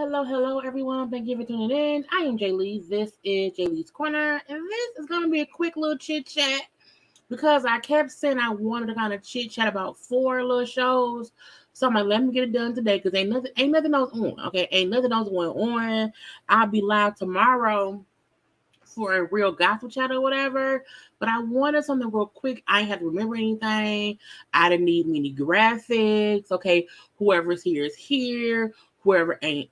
Hello, everyone. Thank you for tuning in. I am Jaylee. This is JayLeesCorner, and this is going to be a quick little chit chat because I kept saying I wanted to kind of chit chat about four little shows. So I'm like, let me get it done today because ain't nothing else on. Okay, ain't nothing else going on. I'll be live tomorrow for a real gospel chat or whatever. But I wanted something real quick. I ain't had to remember anything. I didn't need many graphics. Okay, whoever's here is here. Whoever ain't.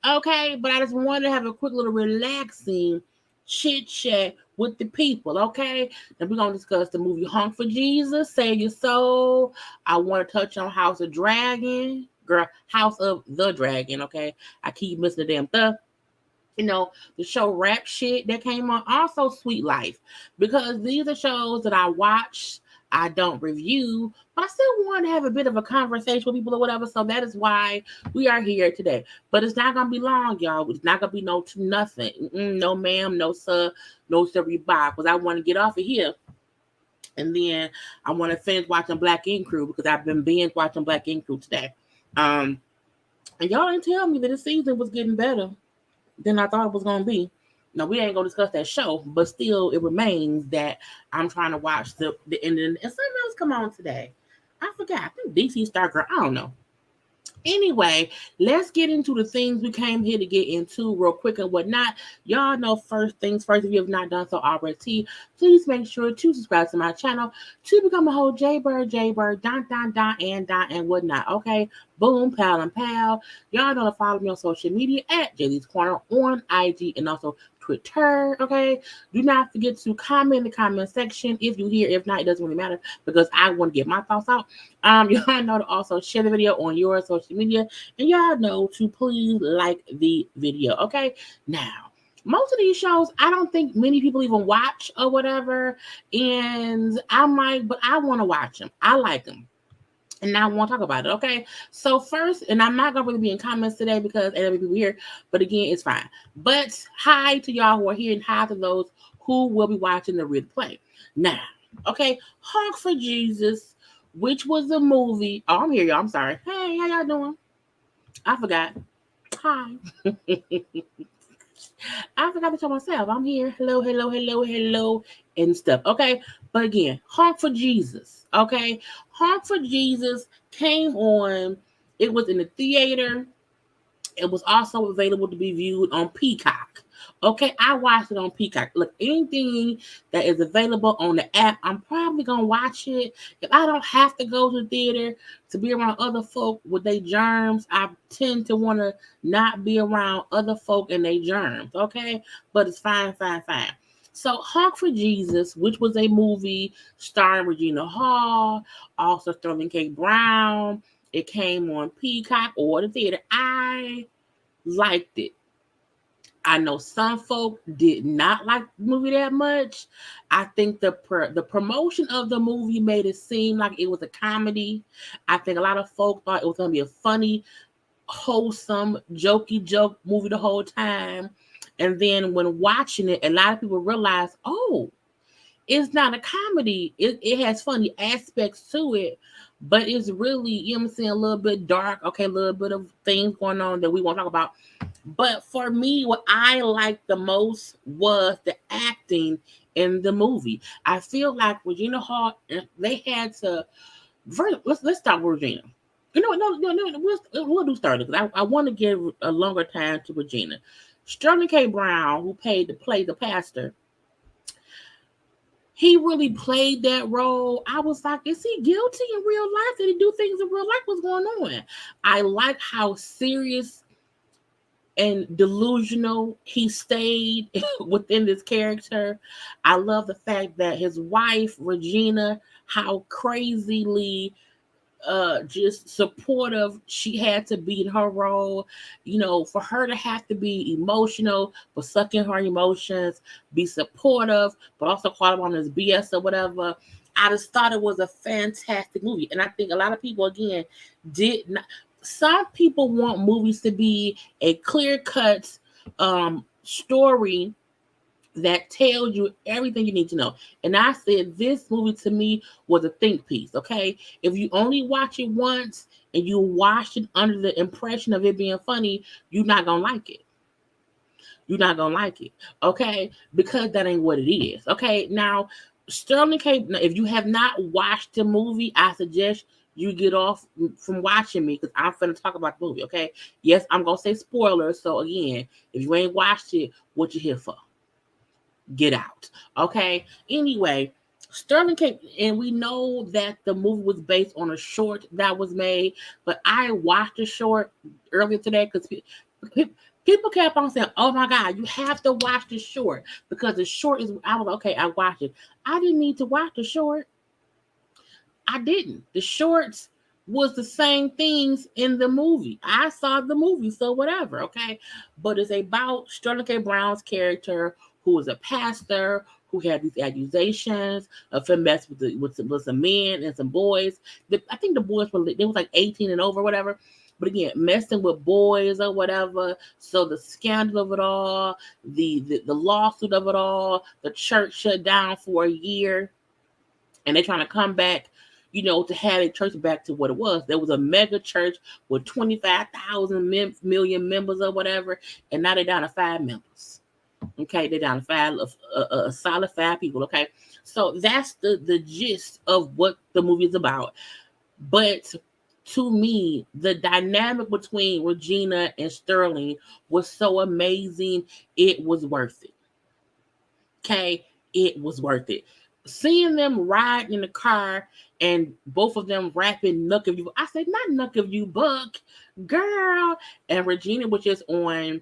Okay, but I just wanted to have a quick little relaxing chit chat with the people. Okay, then we're gonna discuss the movie Honk for Jesus, Save Your Soul. I want to touch on House of Dragon, girl, House of the Dragon. Okay, I keep missing the damn stuff. The show Rap Shit that came on, also Sweet Life, because these are shows that I watch, I don't review, but I still want to have a bit of a conversation with people or whatever. So that is why we are here today. But it's not gonna be long, y'all. It's not gonna be nothing. No, ma'am, no sir, no sir, bye. Because I want to get off of here, and then I want to finish watching Black Ink Crew because I've been binge watching Black Ink Crew today. And y'all didn't tell me that the season was getting better than I thought it was gonna be. No, we ain't gonna discuss that show, but still, it remains that I'm trying to watch the ending. And something else come on today. I forgot. I think DC Star Girl. I don't know. Anyway, let's get into the things we came here to get into real quick and whatnot. Y'all know first things first. If you have not done so already, please make sure to subscribe to my channel to become a whole JayBird, and whatnot. Okay, boom, pal and pal. Y'all know to follow me on social media at JayLeesCorner on IG and also Twitter. Okay, do not forget to comment in the comment section if you hear. If not, it doesn't really matter because I want to get my thoughts out. Y'all know to also share the video on your social media, and y'all know to please like the video. Okay, now most of these shows I don't think many people even watch or whatever, and I might, but I want to watch them. I like them. And now I want to talk about it, okay? So first, and I'm not going to really be in comments today because ain't many people here, but again, it's fine. But hi to y'all who are here and hi to those who will be watching the replay. Now, okay, Honk for Jesus, which was a movie. Oh, I'm here, y'all. I'm sorry. Hey, how y'all doing? I forgot. Hi. I forgot to tell myself. I'm here. Hello, and stuff. Okay. But again, Honk for Jesus. Okay. Honk for Jesus came on. It was in the theater. It was also available to be viewed on Peacock. Okay, I watched it on Peacock. Look, anything that is available on the app, I'm probably gonna watch it. If I don't have to go to the theater to be around other folk with their germs, I tend to want to not be around other folk and their germs. Okay, but it's fine. So, Honk for Jesus, which was a movie starring Regina Hall, also Sterling K. Brown. It came on Peacock or the theater. I liked it. I know some folk did not like the movie that much. I think the promotion of the movie made it seem like it was a comedy. I think a lot of folk thought it was going to be a funny, wholesome, jokey joke movie the whole time. And then when watching it, a lot of people realized, oh, it's not a comedy. It has funny aspects to it, but it's really, you know what I'm saying, a little bit dark. Okay, a little bit of things going on that we won't talk about. But for me, what I liked the most was the acting in the movie. I feel like Regina Hall, they had to. Let's start with Regina. You know what? No. We'll do start because I want to give a longer time to Regina. Sterling K. Brown, who played the pastor, he really played that role. I was like, is he guilty in real life? Did he do things in real life? What's going on? I like how serious and delusional he stayed within this character. I love the fact that his wife, Regina, how crazily just supportive she had to be in her role. For her to have to be emotional but sucking her emotions, be supportive but also call him on his BS or whatever. I just thought it was a fantastic movie, and I think a lot of people again did not. Some people want movies to be a clear cut story that tells you everything you need to know. And I said this movie to me was a think piece, okay? If you only watch it once and you watch it under the impression of it being funny, you're not going to like it. You're not going to like it, okay? Because that ain't what it is, okay? Now, Sterling K, if you have not watched the movie, I suggest you get off from watching me because I'm finna talk about the movie, okay? Yes, I'm going to say spoilers. So, again, if you ain't watched it, what you here for? Get out. Okay. Anyway, Sterling came, and we know that the movie was based on a short that was made, but I watched the short earlier today because people kept on saying, "Oh my God, you have to watch the short because the short is." I was like, okay. I watched it. I didn't need to watch the short. I didn't. The shorts was the same things in the movie. I saw the movie, so whatever, okay? But it's about Sterling K. Brown's character, who was a pastor, who had these accusations of him messing with some men and some boys. I think the boys they was like 18 and over, whatever. But again, messing with boys or whatever. So the scandal of it all, the lawsuit of it all, the church shut down for a year, and they're trying to come back, to have a church back to what it was. There was a mega church with 25,000 million members or whatever, and now they're down to 5 members. Okay, they're down to 5, a solid 5 people. Okay, so that's the gist of what the movie is about. But to me, the dynamic between Regina and Sterling was so amazing. It was worth it. Okay, it was worth it. Seeing them ride in the car and both of them rapping "Nuck of You," I said, "Not Nuck of You, Buck, girl." And Regina was just on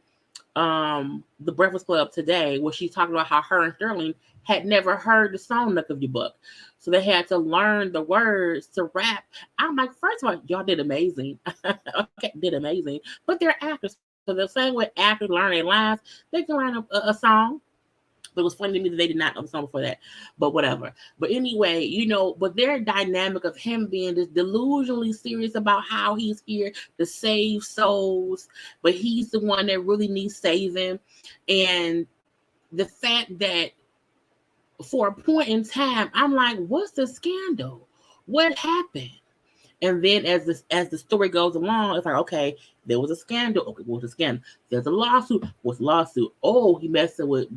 the Breakfast Club today, where she's talking about how her and Sterling had never heard the song "Nuck of You, Buck," so they had to learn the words to rap. I'm like, first of all, y'all did amazing. Okay, did amazing, but they're actors, so the same way actors learn their lines, they can learn a song. But it was funny to me that they did not know the song before that. But whatever. But anyway, but their dynamic of him being this delusionally serious about how he's here to save souls, but he's the one that really needs saving. And the fact that for a point in time, I'm like, what's the scandal? What happened? And then as the story goes along, it's like, okay, there was a scandal. Okay, what was the scandal? There's a lawsuit. What's the lawsuit? Oh, he messing with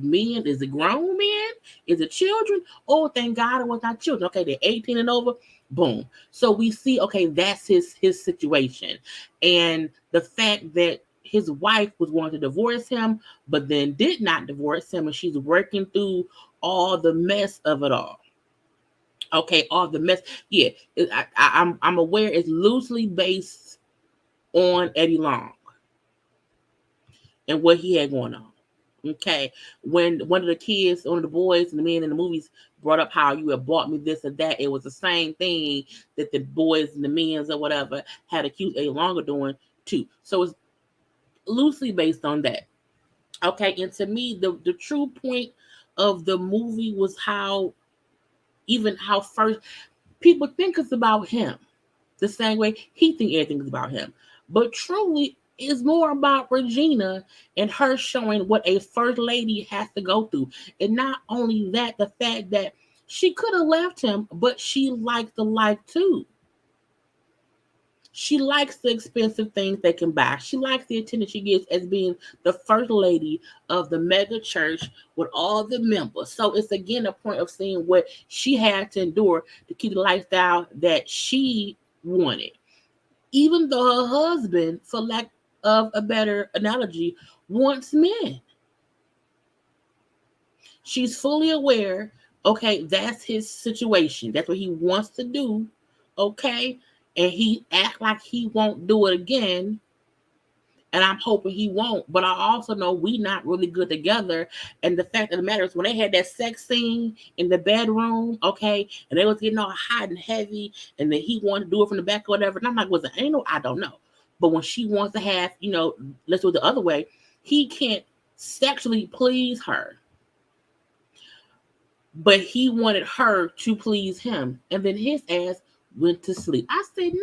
men. Is it grown men? Is it children? Oh, thank God it was not children. Okay, they're 18 and over. Boom. So we see, okay, that's his situation. And the fact that his wife was wanting to divorce him, but then did not divorce him, and she's working through all the mess of it all. Okay, all the mess. Yeah, I'm aware it's loosely based on Eddie Long and what he had going on. Okay, when one of the kids, one of the boys and the men in the movies brought up how you had bought me this or that, it was the same thing that the boys and the men's or whatever had accused Eddie Long of doing too. So it's loosely based on that. Okay, and to me, the true point of the movie was how first people think it's about him the same way he think everything is about him. But truly, it's more about Regina and her showing what a first lady has to go through. And not only that, the fact that she could have left him, but she likes the life too. She likes the expensive things they can buy. She likes the attention she gets as being the first lady of the mega church with all the members. So it's again a point of seeing what she had to endure to keep the lifestyle that she wanted. Even though her husband, for lack of a better analogy, wants men. She's fully aware, okay, that's his situation. That's what he wants to do, okay? And he act like he won't do it again. And I'm hoping he won't. But I also know we not really good together. And the fact of the matter is, when they had that sex scene in the bedroom, okay, and they was getting all hot and heavy, and then he wanted to do it from the back or whatever. And I'm like, was it anal? I don't know. But when she wants to have, let's do it the other way, he can't sexually please her. But he wanted her to please him. And then his ass went to sleep. I said,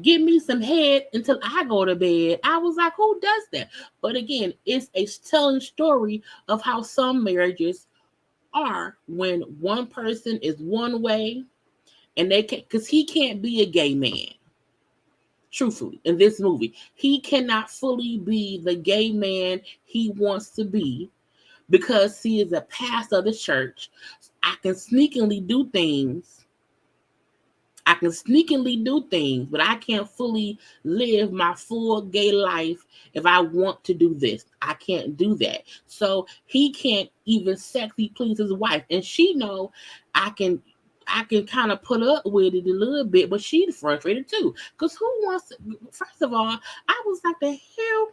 give me some head until I go to bed. I was like, who does that? But again, it's a telling story of how some marriages are when one person is one way and they can't, because he can't be a gay man. Truthfully, in this movie, he cannot fully be the gay man he wants to be because he is a pastor of the church. I can sneakily do things. But I can't fully live my full gay life if I want to do this. I can't do that. So he can't even sexually please his wife. And she know I can kind of put up with it a little bit, but she's frustrated too. Because who wants to, first of all, I was like, the hell?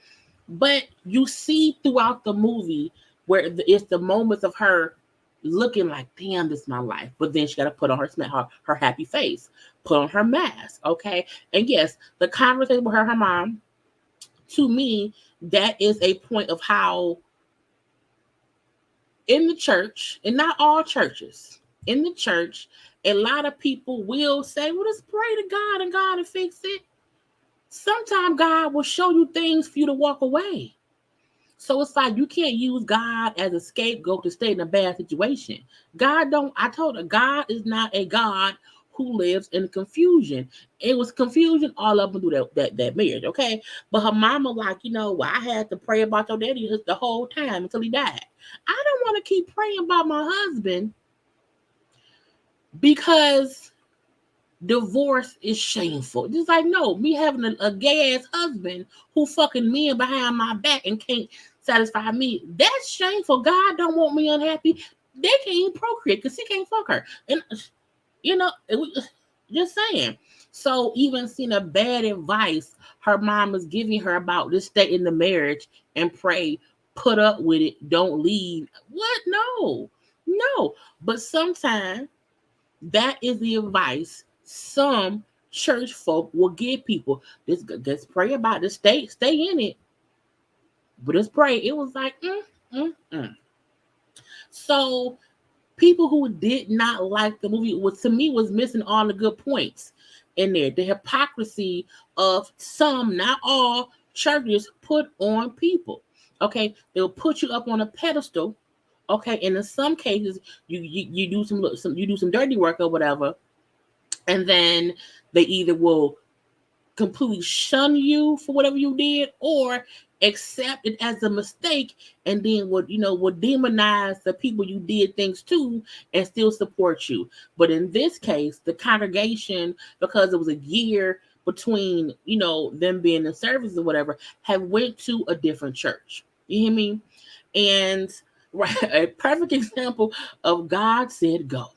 But you see throughout the movie where it's the moments of her looking like, damn, this is my life. But then she got to put on her happy face, put on her mask, okay? And yes, the conversation with her mom, to me, that is a point of how in the church, and not all churches, in the church, a lot of people will say, well, just pray to God and God will fix it. Sometimes God will show you things for you to walk away. So it's like you can't use God as a scapegoat to stay in a bad situation. I told her, God is not a God who lives in confusion. It was confusion all up and through that marriage, okay? But her mama, like, I had to pray about your daddy the whole time until he died. I don't want to keep praying about my husband because divorce is shameful. Just like, no, me having a gay ass husband who fucking men behind my back and can't satisfy me, that's shameful. God don't want me unhappy. They can't even procreate because he can't fuck her. And just saying. So even seeing a bad advice her mom is giving her about just stay in the marriage and pray, put up with it, don't leave. What? No. But sometimes that is the advice some church folk will give people. Just pray about it. Stay in it. But just pray. It was like, So people who did not like the movie to me was missing all the good points in there. The hypocrisy of some, not all, churches put on people. Okay, they'll put you up on a pedestal. Okay, and in some cases, you do some dirty work or whatever, and then they either will completely shun you for whatever you did or accept it as a mistake and then would demonize the people you did things to and still support you. But in this case, the congregation, because it was a year between them being in service or whatever, have went to a different church. You hear me? And a perfect example of God said go.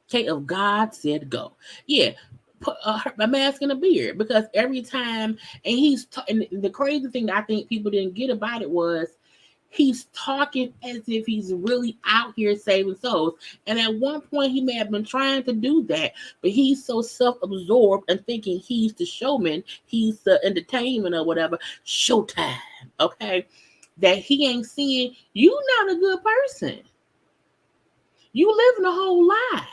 Okay, of God said go. Yeah, put a mask and a beard, because every time, and and the crazy thing that I think people didn't get about it was he's talking as if he's really out here saving souls. And at one point he may have been trying to do that, but he's so self-absorbed and thinking he's the showman, he's the entertainment or whatever, showtime, okay, that he ain't seeing you not a good person. You living a whole lie.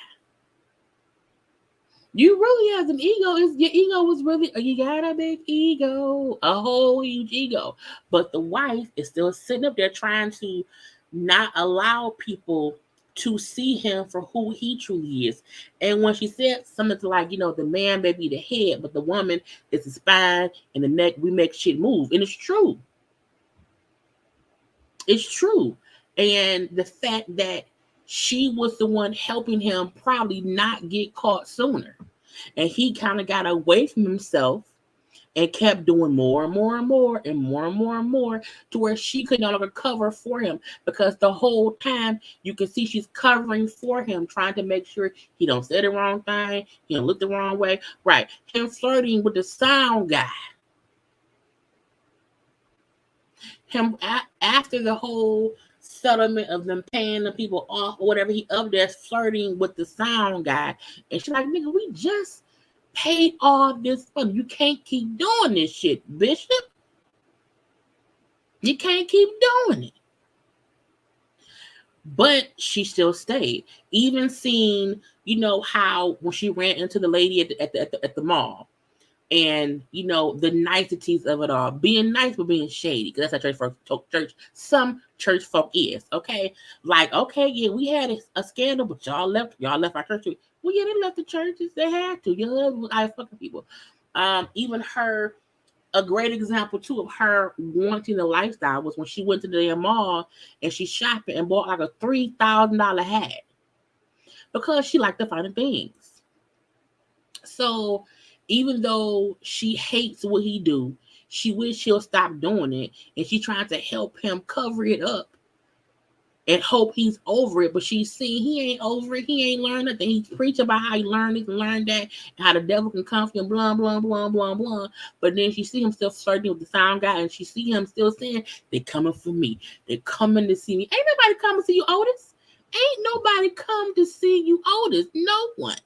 You really have an ego. Your ego was really, you got a big ego, a whole huge ego. But the wife is still sitting up there trying to not allow people to see him for who he truly is. And when she said something like, the man may be the head, but the woman is the spine and the neck, we make shit move. And it's true. It's true. And the fact that she was the one helping him probably not get caught sooner. And he kind of got away from himself and kept doing more and more and more and more and more and more to where she could no longer cover for him, because the whole time you can see she's covering for him, trying to make sure he don't say the wrong thing, he don't look the wrong way. Right. Him flirting with the sound guy. Him after the whole settlement of them paying the people off or whatever, he up there flirting with the sound guy. And she's like, nigga, we just paid all this money. You can't keep doing this shit, Bishop. You can't keep doing it. But she still stayed. Even seeing, you know how when she ran into the lady at the mall, and you know the niceties of it all, being nice but being shady, because that's how some church folk is. Okay, like okay, yeah, we had a scandal, but y'all left our church too. Well, yeah, they left the churches. They had to. Your husband was out fucking people. Even her, a great example too of her wanting the lifestyle was when she went to the damn mall and she shopping and bought like a $3,000 hat because she liked the finer things. So even though she hates what he do, she wish he'll stop doing it, and she trying to help him cover it up and hope he's over it. But she's seeing he ain't over it. He ain't learned nothing. He's preaching about how he learned this and learned that, and how the devil can come from blah, blah, blah, blah, blah. But then she see him still flirting with the sound guy, and she see him still saying, they coming for me. They're coming to see me. Ain't nobody coming to see you, Otis. Ain't nobody come to see you, Otis. No one.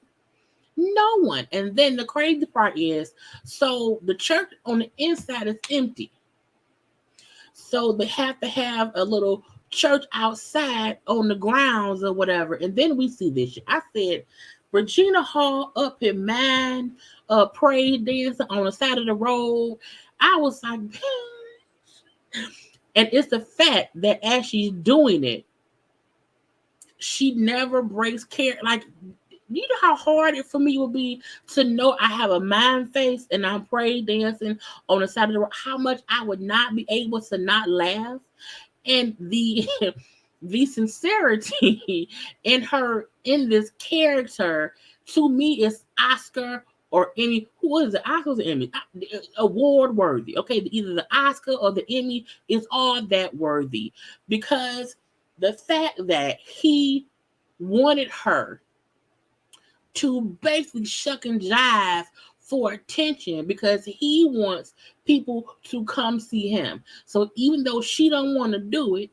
No one. And then the crazy part is, so the church on the inside is empty. So they have to have a little church outside on the grounds or whatever. And then we see this shit. I said, Regina Hall up in man, praise dancing on the side of the road. I was like, and it's the fact that as she's doing it, she never breaks care. Like, you know how hard it for me would be to know I have a mind face and I'm praise dancing on the side of the road, how much I would not be able to not laugh. And the the sincerity in her, in this character, to me is Oscar or Emmy. Who is it? Oscars or Emmy? Award worthy. Okay, either the Oscar or the Emmy is all that worthy, because the fact that he wanted her to basically shuck and jive for attention because he wants people to come see him. So even though she don't want to do it,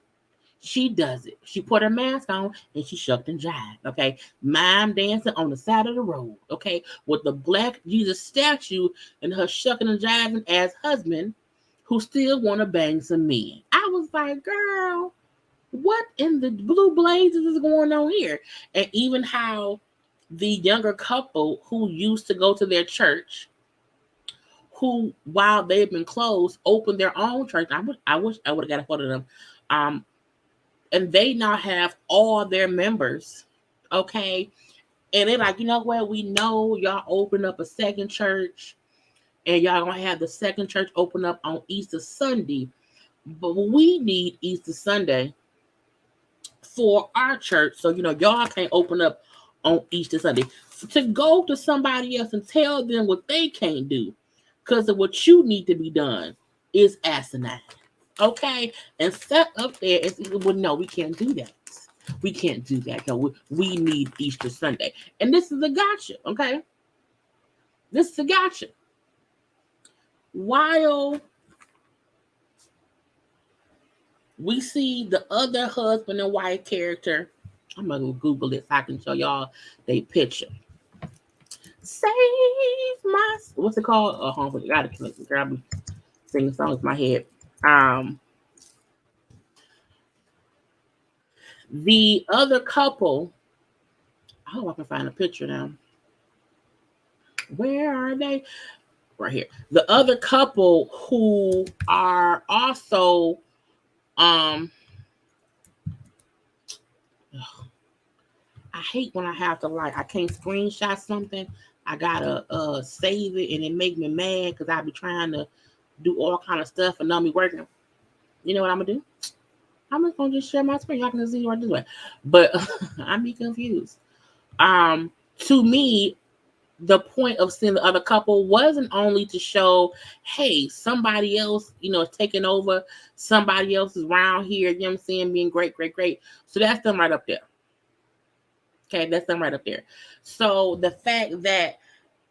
she does it. She put her mask on and she shucked and jived. Okay, mime dancing on the side of the road. Okay, with the black Jesus statue and her shucking and jiving as husband, who still want to bang some men. I was like, girl, what in the blue blazes is going on here? And even how the younger couple who used to go to their church, who while they've been closed, opened their own church. I wish I would have got a hold of them. And they now have all their members. Okay. And they're like, you know what? We know y'all open up a second church, and y'all gonna have the second church open up on Easter Sunday. But we need Easter Sunday for our church. So, you know, y'all can't open up on Easter Sunday. To go to somebody else and tell them what they can't do because of what you need to be done is asinine. Okay? And set up there and say, well, no, we can't do that. We can't do that. No, we need Easter Sunday. And this is a gotcha, okay? This is a gotcha. While we see the other husband and wife character, I'm going to Google it so I can show y'all their picture. Save my... What's it called? Honk. You got to connect the girl. I'm singing songs in my head. The other couple... I hope I can find a picture now. Where are they? Right here. The other couple who are also... I hate when I have to, like, I can't screenshot something. I gotta save it, and it make me mad because I be trying to do all kind of stuff and not be working. You know what I'm gonna do? I'm just gonna share my screen. I can see what I do it, but I be confused. To me, the point of seeing the other couple wasn't only to show, hey, somebody else, you know, is taking over. Somebody else is around here. You know what I'm saying? Being great, great, great. So that's them right up there. Okay, that's them right up there. So the fact that,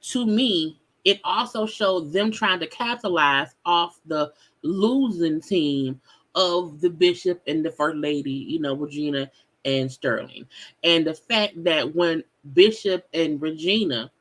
to me, it also showed them trying to capitalize off the losing team of the bishop and the first lady, you know, Regina and Sterling. And the fact that when Bishop and Regina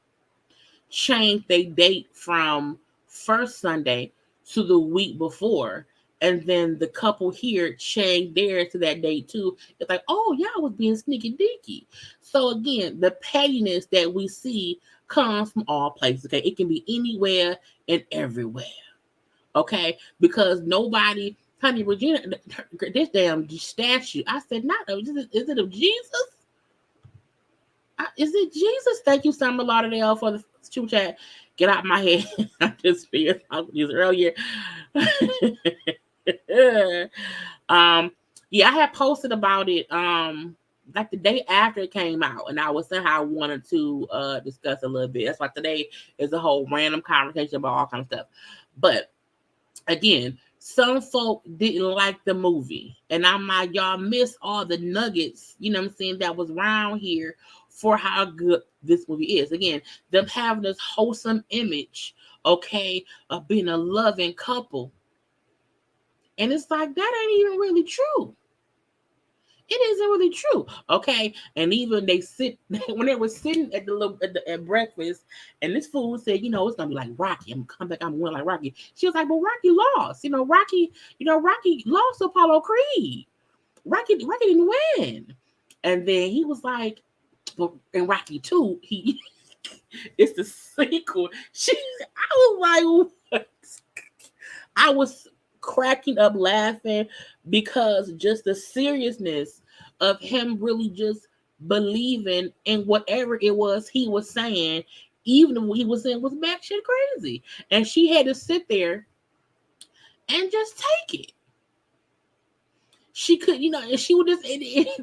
changed their date from first Sunday to the week before, And then the couple here changed theirs to that date too. It's like, oh, y'all was being sneaky deaky. So again, the pettiness that we see comes from all places. Okay, it can be anywhere and everywhere. Okay, because nobody, honey, Regina, this damn statue. I said, not of, is it of Jesus? Is it Jesus? Thank you, Summer Lauderdale, for the super chat. Get out my head. I just figured out this earlier. Yeah, I had posted about it like the day after it came out, and I was saying how I wanted to discuss a little bit. That's why today is a whole random conversation about all kind of stuff. But again, some folk didn't like the movie, and I'm like, y'all miss all the nuggets, you know what I'm saying, that was around here for how good this movie is. Again, them having this wholesome image, okay, of being a loving couple. And it's like, that ain't even really true. It isn't really true, okay? And even they sit when they were sitting at breakfast, and this fool said, you know, it's gonna be like Rocky. I'm gonna come back. I'm winning like Rocky. She was like, but Rocky lost. Rocky lost Apollo Creed. Rocky didn't win. And then he was like, well, in Rocky 2, he it's the sequel. I was like, what? I was cracking up laughing because just the seriousness of him really just believing in whatever it was he was saying, even what he was saying was batshit crazy. And she had to sit there and just take it. She could, and she would just,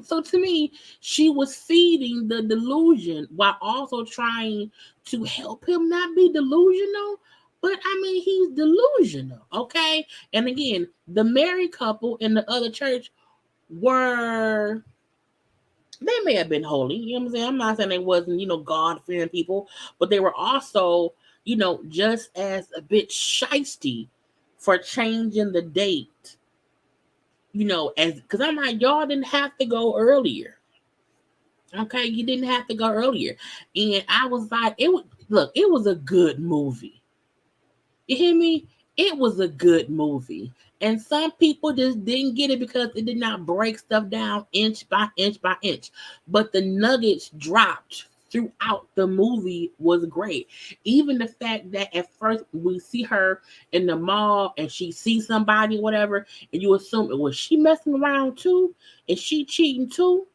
so to me, she was feeding the delusion while also trying to help him not be delusional. But I mean, he's delusional, okay? And again, the married couple in the other church they may have been holy, you know what I'm saying? I'm not saying they wasn't, God-fearing people, but they were also, just as a bit shisty for changing the date. Because I'm like, y'all didn't have to go earlier. Okay, you didn't have to go earlier. And I was like, it was a good movie. You hear me? It was a good movie. And some people just didn't get it because it did not break stuff down inch by inch by inch. But the nuggets dropped throughout the movie was great. Even the fact that at first we see her in the mall and she sees somebody, whatever, and you assume, was she messing around too? Is she cheating too?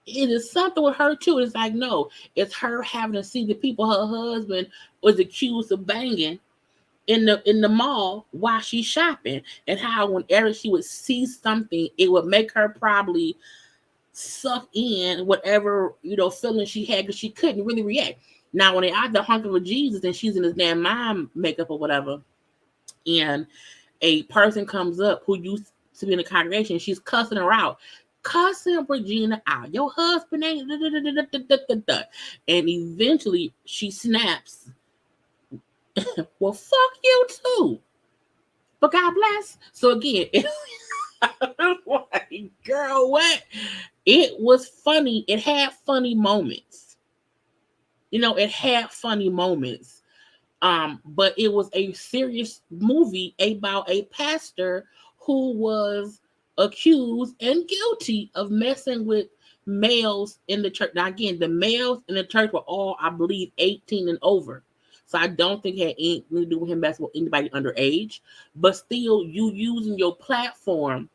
It is something with her too. It's like, no, it's her having to see the people her husband was accused of banging in the mall while she's shopping, and how whenever she would see something, it would make her probably suck in whatever feeling she had, because she couldn't really react. Now when they out the honking with Jesus and she's in this damn mom makeup or whatever, and a person comes up who used to be in the congregation, she's cussing her out. Cussing Regina out. Your husband ain't and eventually she snaps. Well, fuck you too. But God bless. So again, like, girl, what? It was funny. It had funny moments. It had funny moments. But it was a serious movie about a pastor who was accused and guilty of messing with males in the church. Now, again, the males in the church were all, I believe, 18 and over. So I don't think it had anything to do with him messing with anybody underage. But still, you using your platform,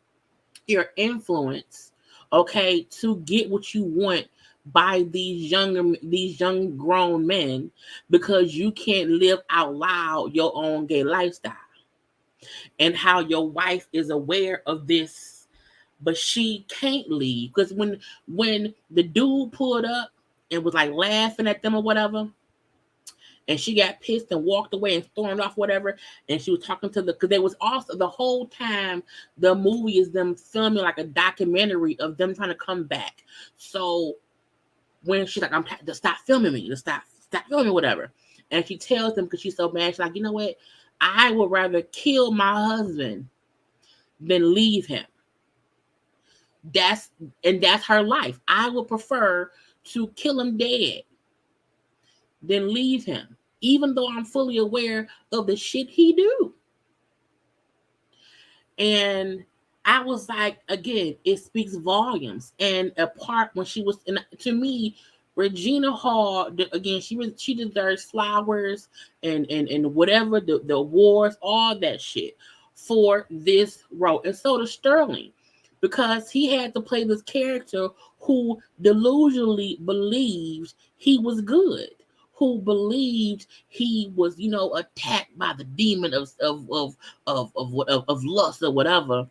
your influence, okay, to get what you want by these young grown men, because you can't live out loud your own gay lifestyle, and how your wife is aware of this, but she can't leave. Because when the dude pulled up and was like laughing at them or whatever, and she got pissed and walked away and stormed off, whatever. And she was talking to because there was also the whole time the movie is them filming like a documentary of them trying to come back. So when she's like, I'm to stop filming me, to stop filming, whatever. And she tells them, because she's so mad, she's like, you know what? I would rather kill my husband than leave him. That's her life. I would prefer to kill him dead than leave him, even though I'm fully aware of the shit he do. And I was like, again, it speaks volumes. And a part when she was, to me, Regina Hall, again, she deserves flowers and whatever the awards, all that shit for this role, and so does Sterling, because he had to play this character who delusionally believed he was good, who believed he was, attacked by the demon of lust or whatever,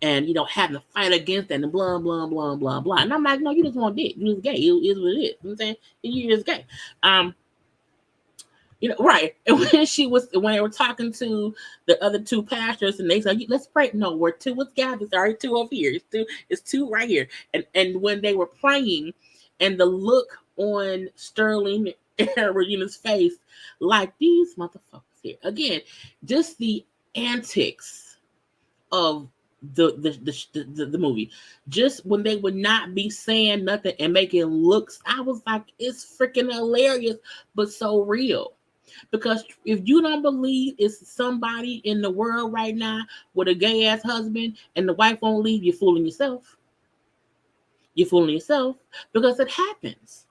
and having to fight against that and blah blah blah blah blah. And I'm like, no, you just want dick. You just gay. It is what it is. You know what I'm saying? You just gay. Right. And when they were talking to the other two pastors, and they said, let's pray. No, we're two with God. There's already two over here. It's two right here. And when they were praying, and the look on Sterling and Regina's face, like, these motherfuckers here. Again, just the antics of the movie. Just when they would not be saying nothing and making looks, I was like, it's freaking hilarious, but so real. Because if you don't believe it's somebody in the world right now with a gay ass husband and the wife won't leave, you're fooling yourself. You're fooling yourself, because it happens.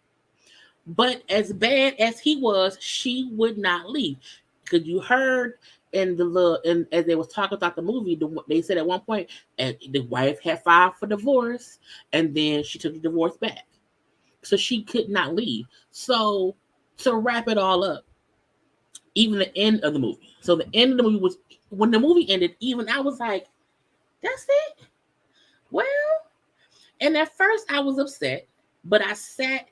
But as bad as he was, she would not leave. Because you heard and as they was talking about the movie, they said at one point, the wife had filed for divorce, and then she took the divorce back, so she could not leave. So to wrap it all up, even the end of the movie. So the end of the movie was, when the movie ended, even I was like, that's it? Well, and at first I was upset, but I sat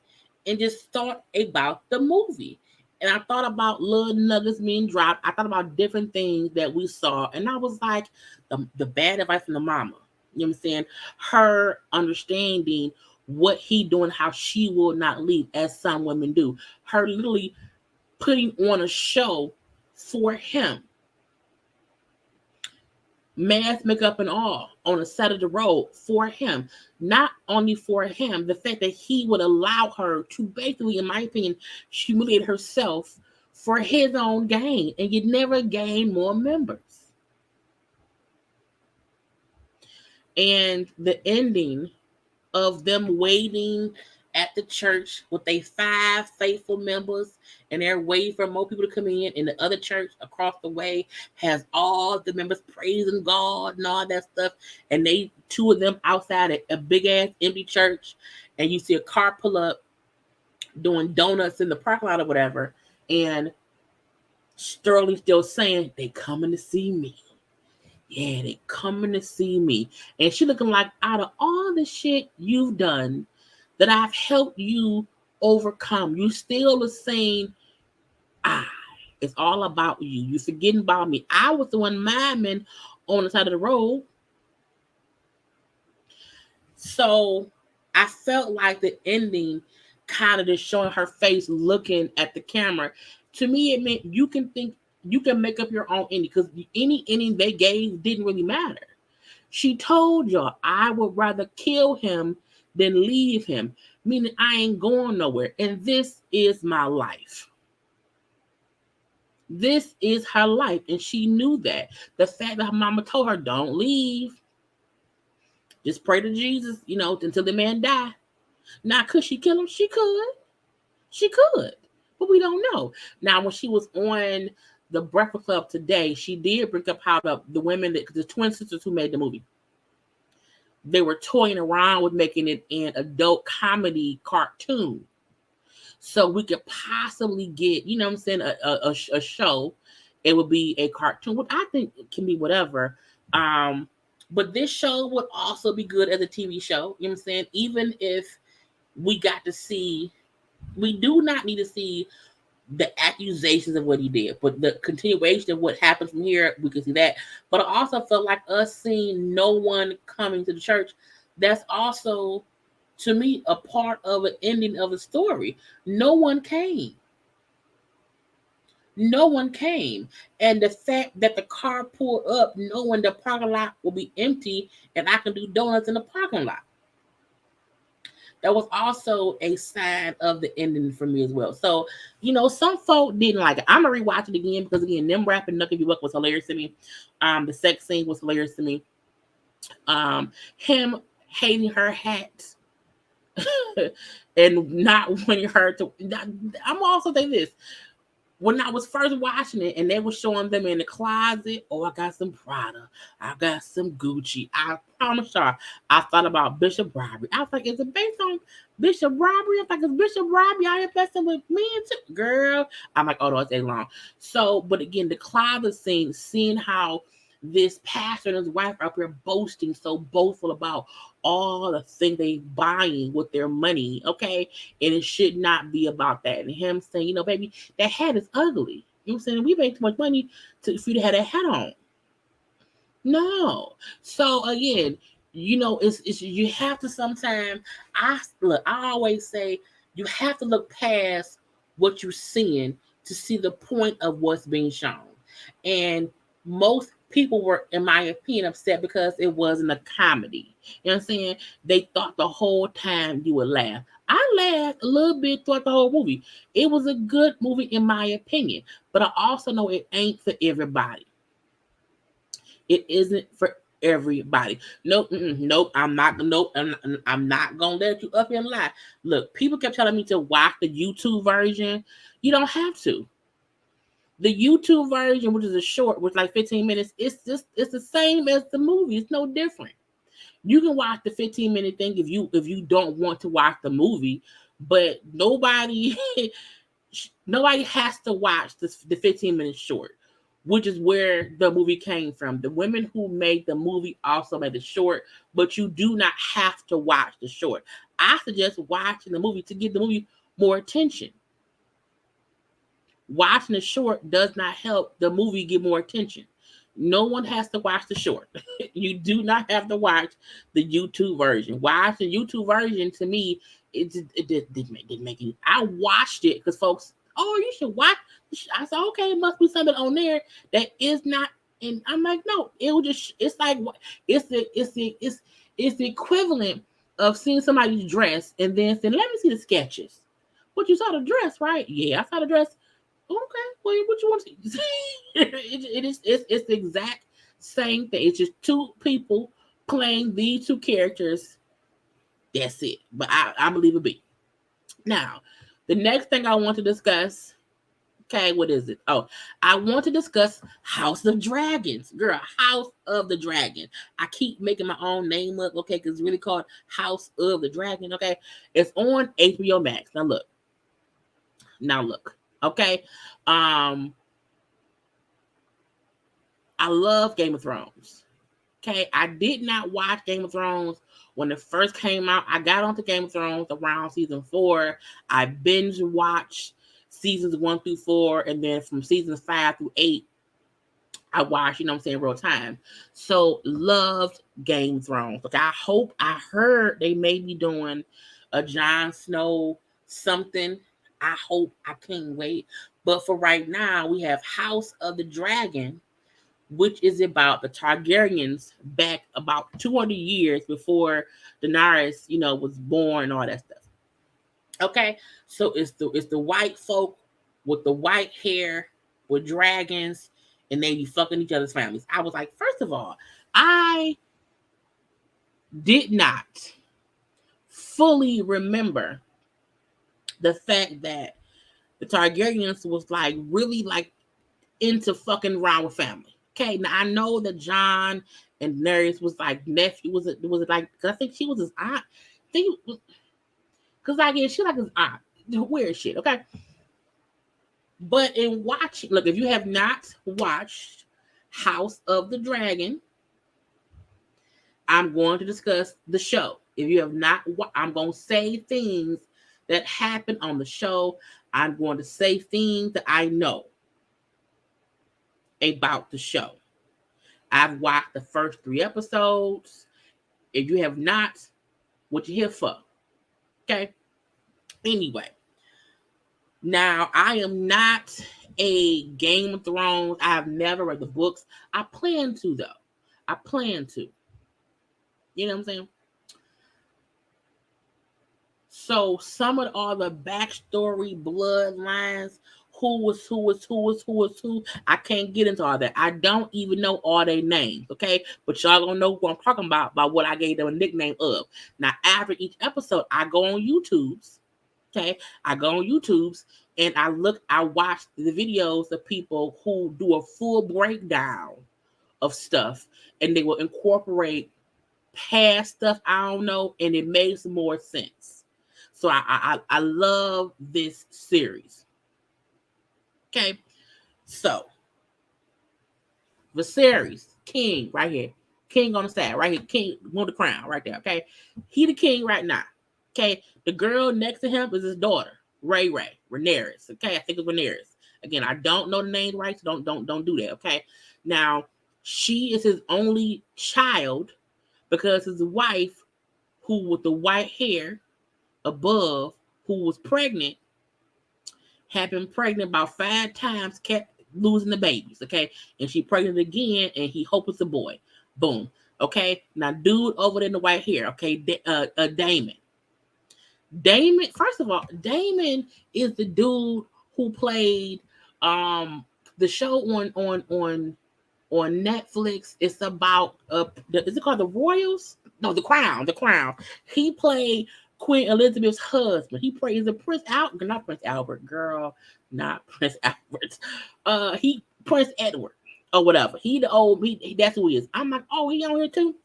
and just thought about the movie. And I thought about little nuggets being dropped. I thought about different things that we saw. And I was like, the bad advice from the mama. You know what I'm saying? Her understanding what he doing, how she will not leave, as some women do. Her literally putting on a show for him. Mask, makeup, and all on the side of the road for him. Not only for him, the fact that he would allow her to basically, in my opinion, humiliate herself for his own gain. And you never gain more members. And the ending of them waiting at the church with their 5 faithful members, and they're waiting for more people to come in, and the other church across the way has all the members praising God and all that stuff, and they 2 of them outside a big ass empty church, and you see a car pull up doing donuts in the parking lot or whatever, and Sterling still saying, they coming to see me. Yeah, they coming to see me. And she looking like, out of all the shit you've done that I've helped you overcome, you still are saying, it's all about you. You're forgetting about me. I was the one miming on the side of the road. So I felt like the ending kind of just showing her face looking at the camera. To me, it meant you can make up your own ending, because any ending they gave didn't really matter. She told y'all, I would rather kill him than leave him, meaning I ain't going nowhere. And this is my life. This is her life. And she knew that. The fact that her mama told her, don't leave. Just pray to Jesus, until the man die. Now, could she kill him? She could. She could. But we don't know. Now, when she was on the Breakfast Club today, she did bring up how the women, the twin sisters who made the movie, they were toying around with making it an adult comedy cartoon. So we could possibly get, a show. It would be a cartoon, which I think it can be whatever. But this show would also be good as a TV show. You know what I'm saying? Even if we got to see, we do not need to see the accusations of what he did, but the continuation of what happened from here, we can see that. But I also felt like us seeing no one coming to the church, that's also, to me, a part of an ending of a story. No one came. No one came. And the fact that the car pulled up knowing the parking lot will be empty and I can do donuts in the parking lot. that was also a sign of the ending for me as well. So, some folk didn't like it. I'm gonna rewatch it again because again, them rapping "Nuck If You Buck" was hilarious to me. The sex scene was hilarious to me. Him hating her hat and not wanting her to. I'm also saying this. When I was first watching it and they were showing them in the closet, oh, I got some Prada, I got some Gucci. I promise y'all, I thought about Bishop Robbery. I was like, is it based on Bishop Robbery? I was like, is Bishop Robbery out here messing with me too? Girl, I'm like, oh no, it's a long. So, but again, the closet scene, seeing how this pastor and his wife are up here boasting, so boastful about all the things they buying with their money, okay? And it should not be about that. And him saying, baby, that hat is ugly. You know what I'm saying? We make too much money for you to have that hat on. No. So again, it's you have to sometimes I always say you have to look past what you're seeing to see the point of what's being shown. And most people were, in my opinion, upset because it wasn't a comedy. You know what I'm saying? They thought the whole time you would laugh. I laughed a little bit throughout the whole movie. It was a good movie in my opinion, but I also know it ain't for everybody. It isn't for everybody. Nope, nope. I'm not. Nope. I'm not gonna let you up here and lie. Look, people kept telling me to watch the YouTube version. You don't have to. The YouTube version, which is a short, which like 15 minutes, it's the same as the movie. It's no different. You can watch the 15-minute thing if you don't want to watch the movie, but nobody has to watch the 15-minute short, which is where the movie came from. The women who made the movie also made the short, but you do not have to watch the short. I suggest watching the movie to give the movie more attention. Watching the short does not help the movie get more attention. No one has to watch the short. You do not have to watch the YouTube version. Watch the YouTube version, to me, it didn't make any. I watched it because folks, oh, you should watch. I said, okay, it must be something on there that is not. And I'm like, no, it's like it's the equivalent of seeing somebody's dress and then saying, let me see the sketches. But you saw the dress, right? Yeah, I saw the dress. Okay, well, what you want to see? It's the exact same thing. It's just two people playing these two characters. That's it. But I believe it be. Now, the next thing I want to discuss. Okay, what is it? Oh, I want to discuss House of Dragons. Girl, House of the Dragon. I keep making my own name up, okay, because it's really called House of the Dragon, okay? It's on HBO Max. Now look. Okay. I love Game of Thrones. Okay. I did not watch Game of Thrones when it first came out. I got onto Game of Thrones around season 4. I binge watched seasons 1 through 4, and then from seasons 5 through 8, I watched, real time. So loved Game of Thrones. Like I heard they may be doing a Jon Snow something. I can't wait. But for right now, we have House of the Dragon, which is about the Targaryens back about 200 years before Daenerys, was born and all that stuff. Okay, so it's the white folk with the white hair with dragons, and they be fucking each other's families. I was like, first of all, I did not fully remember the fact that the Targaryens was like really like into fucking around with family. Okay, now I know that Jon and Daenerys was like nephew. Was it like? Cause I think she was his aunt. I think because like she like his aunt. Weird shit. Okay, but in watching, look, if you have not watched House of the Dragon, I'm going to discuss the show. If you have not, I'm going to say things that happen on the show. I'm going to say things that I know about the show. I've watched the first 3 episodes. If you have not, what you here for? Okay. Anyway, now I am not a Game of Thrones. I have never read the books. I plan to though. I plan to. You know what I'm saying? So some of all the backstory, bloodlines, who was who was who was who was who, I can't get into all that. I don't even know all their names, okay? But y'all gonna know who I'm talking about by what I gave them a nickname of. Now, after each episode, I go on YouTube's, okay? I go on YouTube's and I watch the videos of people who do a full breakdown of stuff, and they will incorporate past stuff I don't know, and it makes more sense. So I love this series. Okay, so Viserys, king right here, king on the side right here, king on the crown right there. Okay, he the king right now. Okay, the girl next to him is his daughter, Rhaenyra. Okay, I think it's Rhaenyra. Again, I don't know the name right, so don't do that. Okay, now she is his only child because his wife, who with the white hair above, who was pregnant, had been pregnant about 5 times, kept losing the babies, okay? And she pregnant again, and he hopes it's a boy. Boom. Okay, now dude over there in the white hair, okay, Damon. First of all, Damon is the dude who played the show on Netflix. It's about is it called The Royals? No, The Crown. He played Queen Elizabeth's husband. He plays the Prince Albert, not Prince Albert, girl, not Prince Albert. He Prince Edward or whatever. He the old that's who he is. I'm like, oh, he on here too.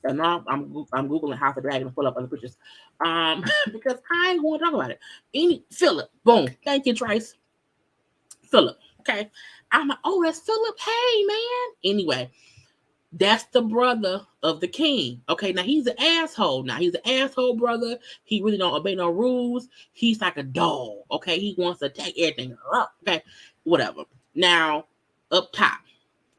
And now I'm googling House of Dragon to pull up other pictures, because I ain't going to talk about it. Philip, boom, thank you, Trace. Philip, okay. I'm like, oh, that's Philip. Hey, man. Anyway, that's the brother of the king. Okay, now he's an asshole. Now he's an asshole brother. He really don't obey no rules. He's like a dog. Okay, he wants to attack everything. Okay, whatever. Now, up top.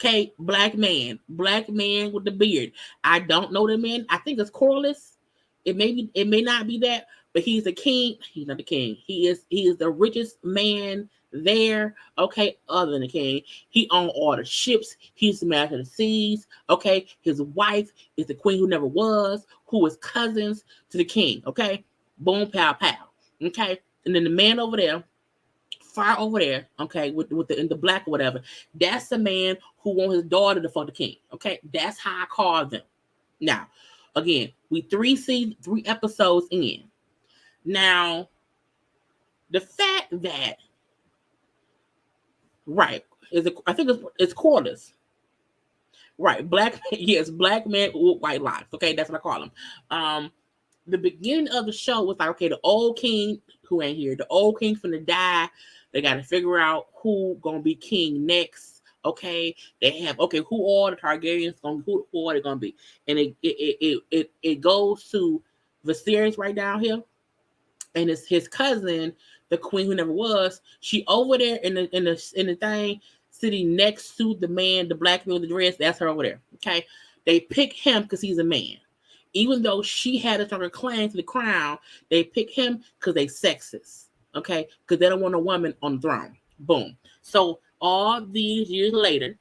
Okay, black man with the beard. I don't know the man. I think it's Corliss. It may not be that, but he's the king. He's not the king. He is the richest man there. Okay, other than the king. He owns all the ships. He's the master of the seas. Okay, his wife is the queen who never was, who is cousins to the king. Okay, boom, pow, pow. Okay, and then the man over there, far over there, okay, with the black or whatever, that's the man who wants his daughter to fuck the king. Okay, that's how I call them. Now, again, we 3 episodes in. Now, the fact that I think it's quarters. Right, black man with white locks. Okay, that's what I call them. The beginning of the show was like, okay, the old king who ain't here, the old king's finna die. They got to figure out who gonna be king next. Okay, they have who are the Targaryens who are they gonna be, and it goes to Viserys right down here, and it's his cousin, the queen who never was. She over there in the thing, sitting next to the man, the black man with the dress. That's her over there. Okay, they pick him because he's a man. Even though she had a stronger claim to the crown, they pick him because they sexist. Okay, because they don't want a woman on the throne. Boom. So all these years later,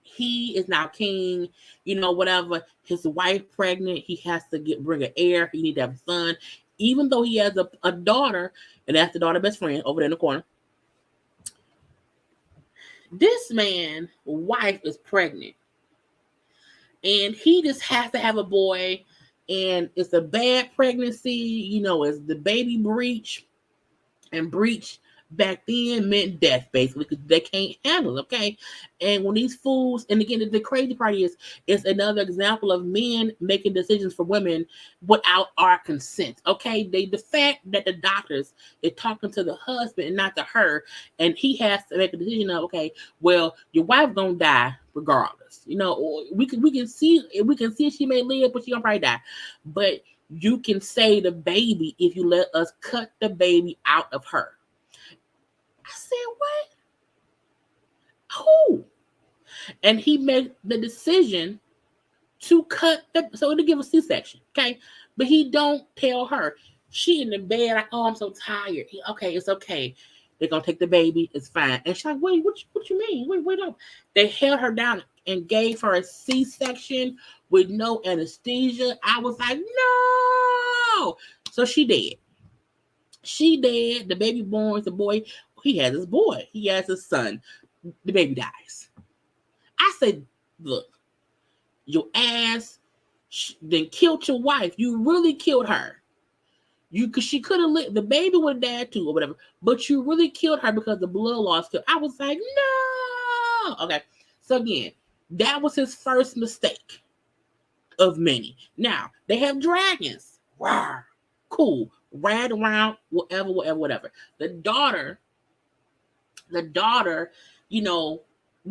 he is now king. Whatever. His wife pregnant. He has to bring an heir. He need to have a son. Even though he has a daughter, and that's the daughter best friend over there in the corner. This man's wife is pregnant. And he just has to have a boy, and it's a bad pregnancy. It's the baby breach, and breach back then meant death, basically, because they can't handle it, okay? And when these fools, and again, the crazy part is, it's another example of men making decisions for women without our consent, okay? The fact that the doctors is talking to the husband and not to her, and he has to make a decision of, okay, well, your wife gonna die regardless, or we can see she may live, but she gonna probably die, but you can save the baby if you let us cut the baby out of her. I said, what? Who? And he made the decision to cut so to give a C-section, okay? But he don't tell her. She in the bed like, oh, I'm so tired. Okay, it's okay. They're gonna take the baby. It's fine. And she's like, wait, what you mean? Wait up. They held her down and gave her a C-section with no anesthesia. I was like, no. So she dead. She dead. The baby born is a boy. He has his boy. He has his son. The baby dies. I said, look, your ass then killed your wife. You really killed her. Cause she could have lived. The baby would have died too, or whatever. But you really killed her because the blood loss killed. I was like, no. Okay. So again, that was his first mistake of many. Now they have dragons. Wow. Cool. Ride around, whatever. The daughter,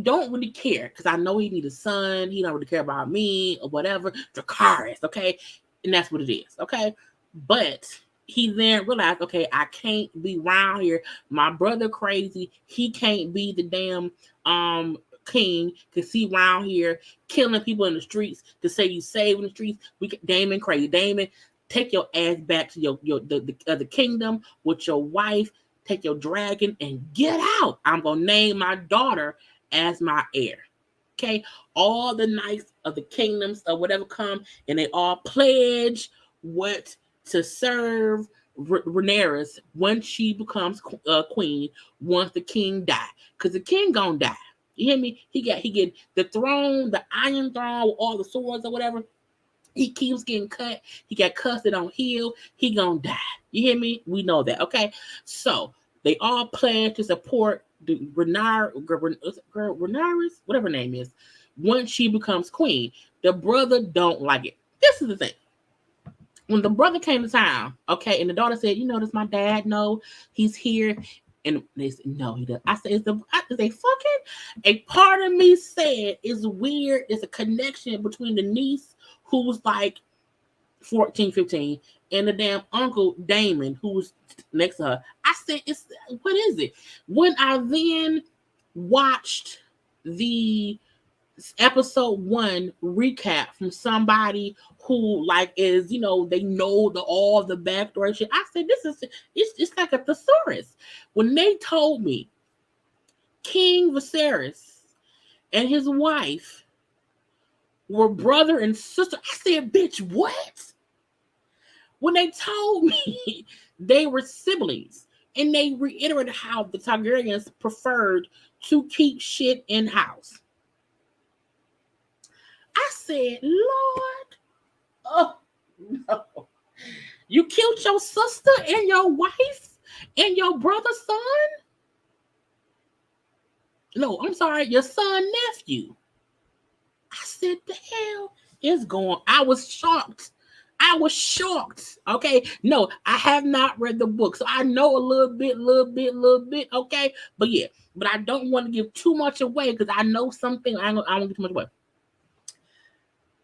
don't really care because I know he need a son. He don't really care about me or whatever. Dracarys, okay? And that's what it is, okay? But he then realized, okay, I can't be around here. My brother crazy. He can't be the damn king because he around here killing people in the streets to say you saving the streets. Damon crazy. Damon, take your ass back to the kingdom with your wife. Take your dragon and get out. I'm gonna name my daughter as my heir. Okay, all the knights of the kingdoms or whatever come and they all pledge what to serve Rhaenyra when she becomes queen once the king die, because the king gonna die. You hear me? He get the throne, the iron throne with all the swords or whatever. He keeps getting cut. He got cussed on heal. He gonna die. You hear me? We know that. Okay. So they all plan to support the Rhaenyra, whatever her name is, once she becomes queen. The brother don't like it. This is the thing. When the brother came to town, okay, and the daughter said, does my dad know he's here? And they said, no, he doesn't. I said, is they fucking? A part of me said, it's weird. It's a connection between the niece who's like 14, 15, and the damn uncle Damon who's next to her. I said, what is it? When I then watched the episode 1 recap from somebody who is, they know all the backstory shit. I said, it's like a thesaurus. When they told me King Viserys and his wife were brother and sister, I said, bitch, what? When they told me they were siblings, and they reiterated how the Targaryens preferred to keep shit in-house, I said, Lord, oh no. You killed your sister and your wife and your brother's son? No, I'm sorry, your son nephew. I said, the hell is going? I was shocked. Okay. No, I have not read the book. So I know a little bit. Okay. But yeah, but I don't want to give too much away because I know something. I don't give too much away.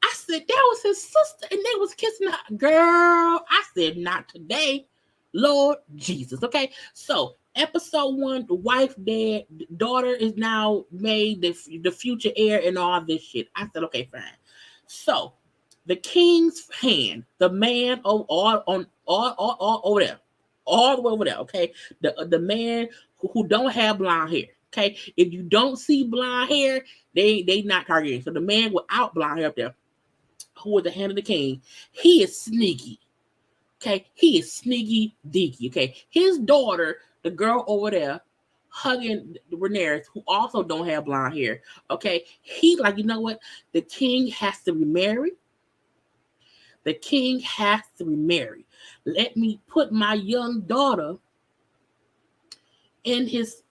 I said, that was his sister and they was kissing her. Girl, I said, not today. Lord Jesus. Okay. So episode 1, the wife dead, the daughter is now made the future heir and all this shit. I said, okay, fine. So the king's hand, the man all over there, all the way over there. Okay, the man who don't have blonde hair. Okay, if you don't see blonde hair, they not Targaryen. So the man without blonde hair up there, who was the hand of the king, he is sneaky. Okay, he is sneaky deaky. Okay, his daughter, the girl over there, hugging Rhaenyra, who also don't have blonde hair. Okay, he like, you know what? The king has to be married. The king has to be married. Let me put my young daughter in his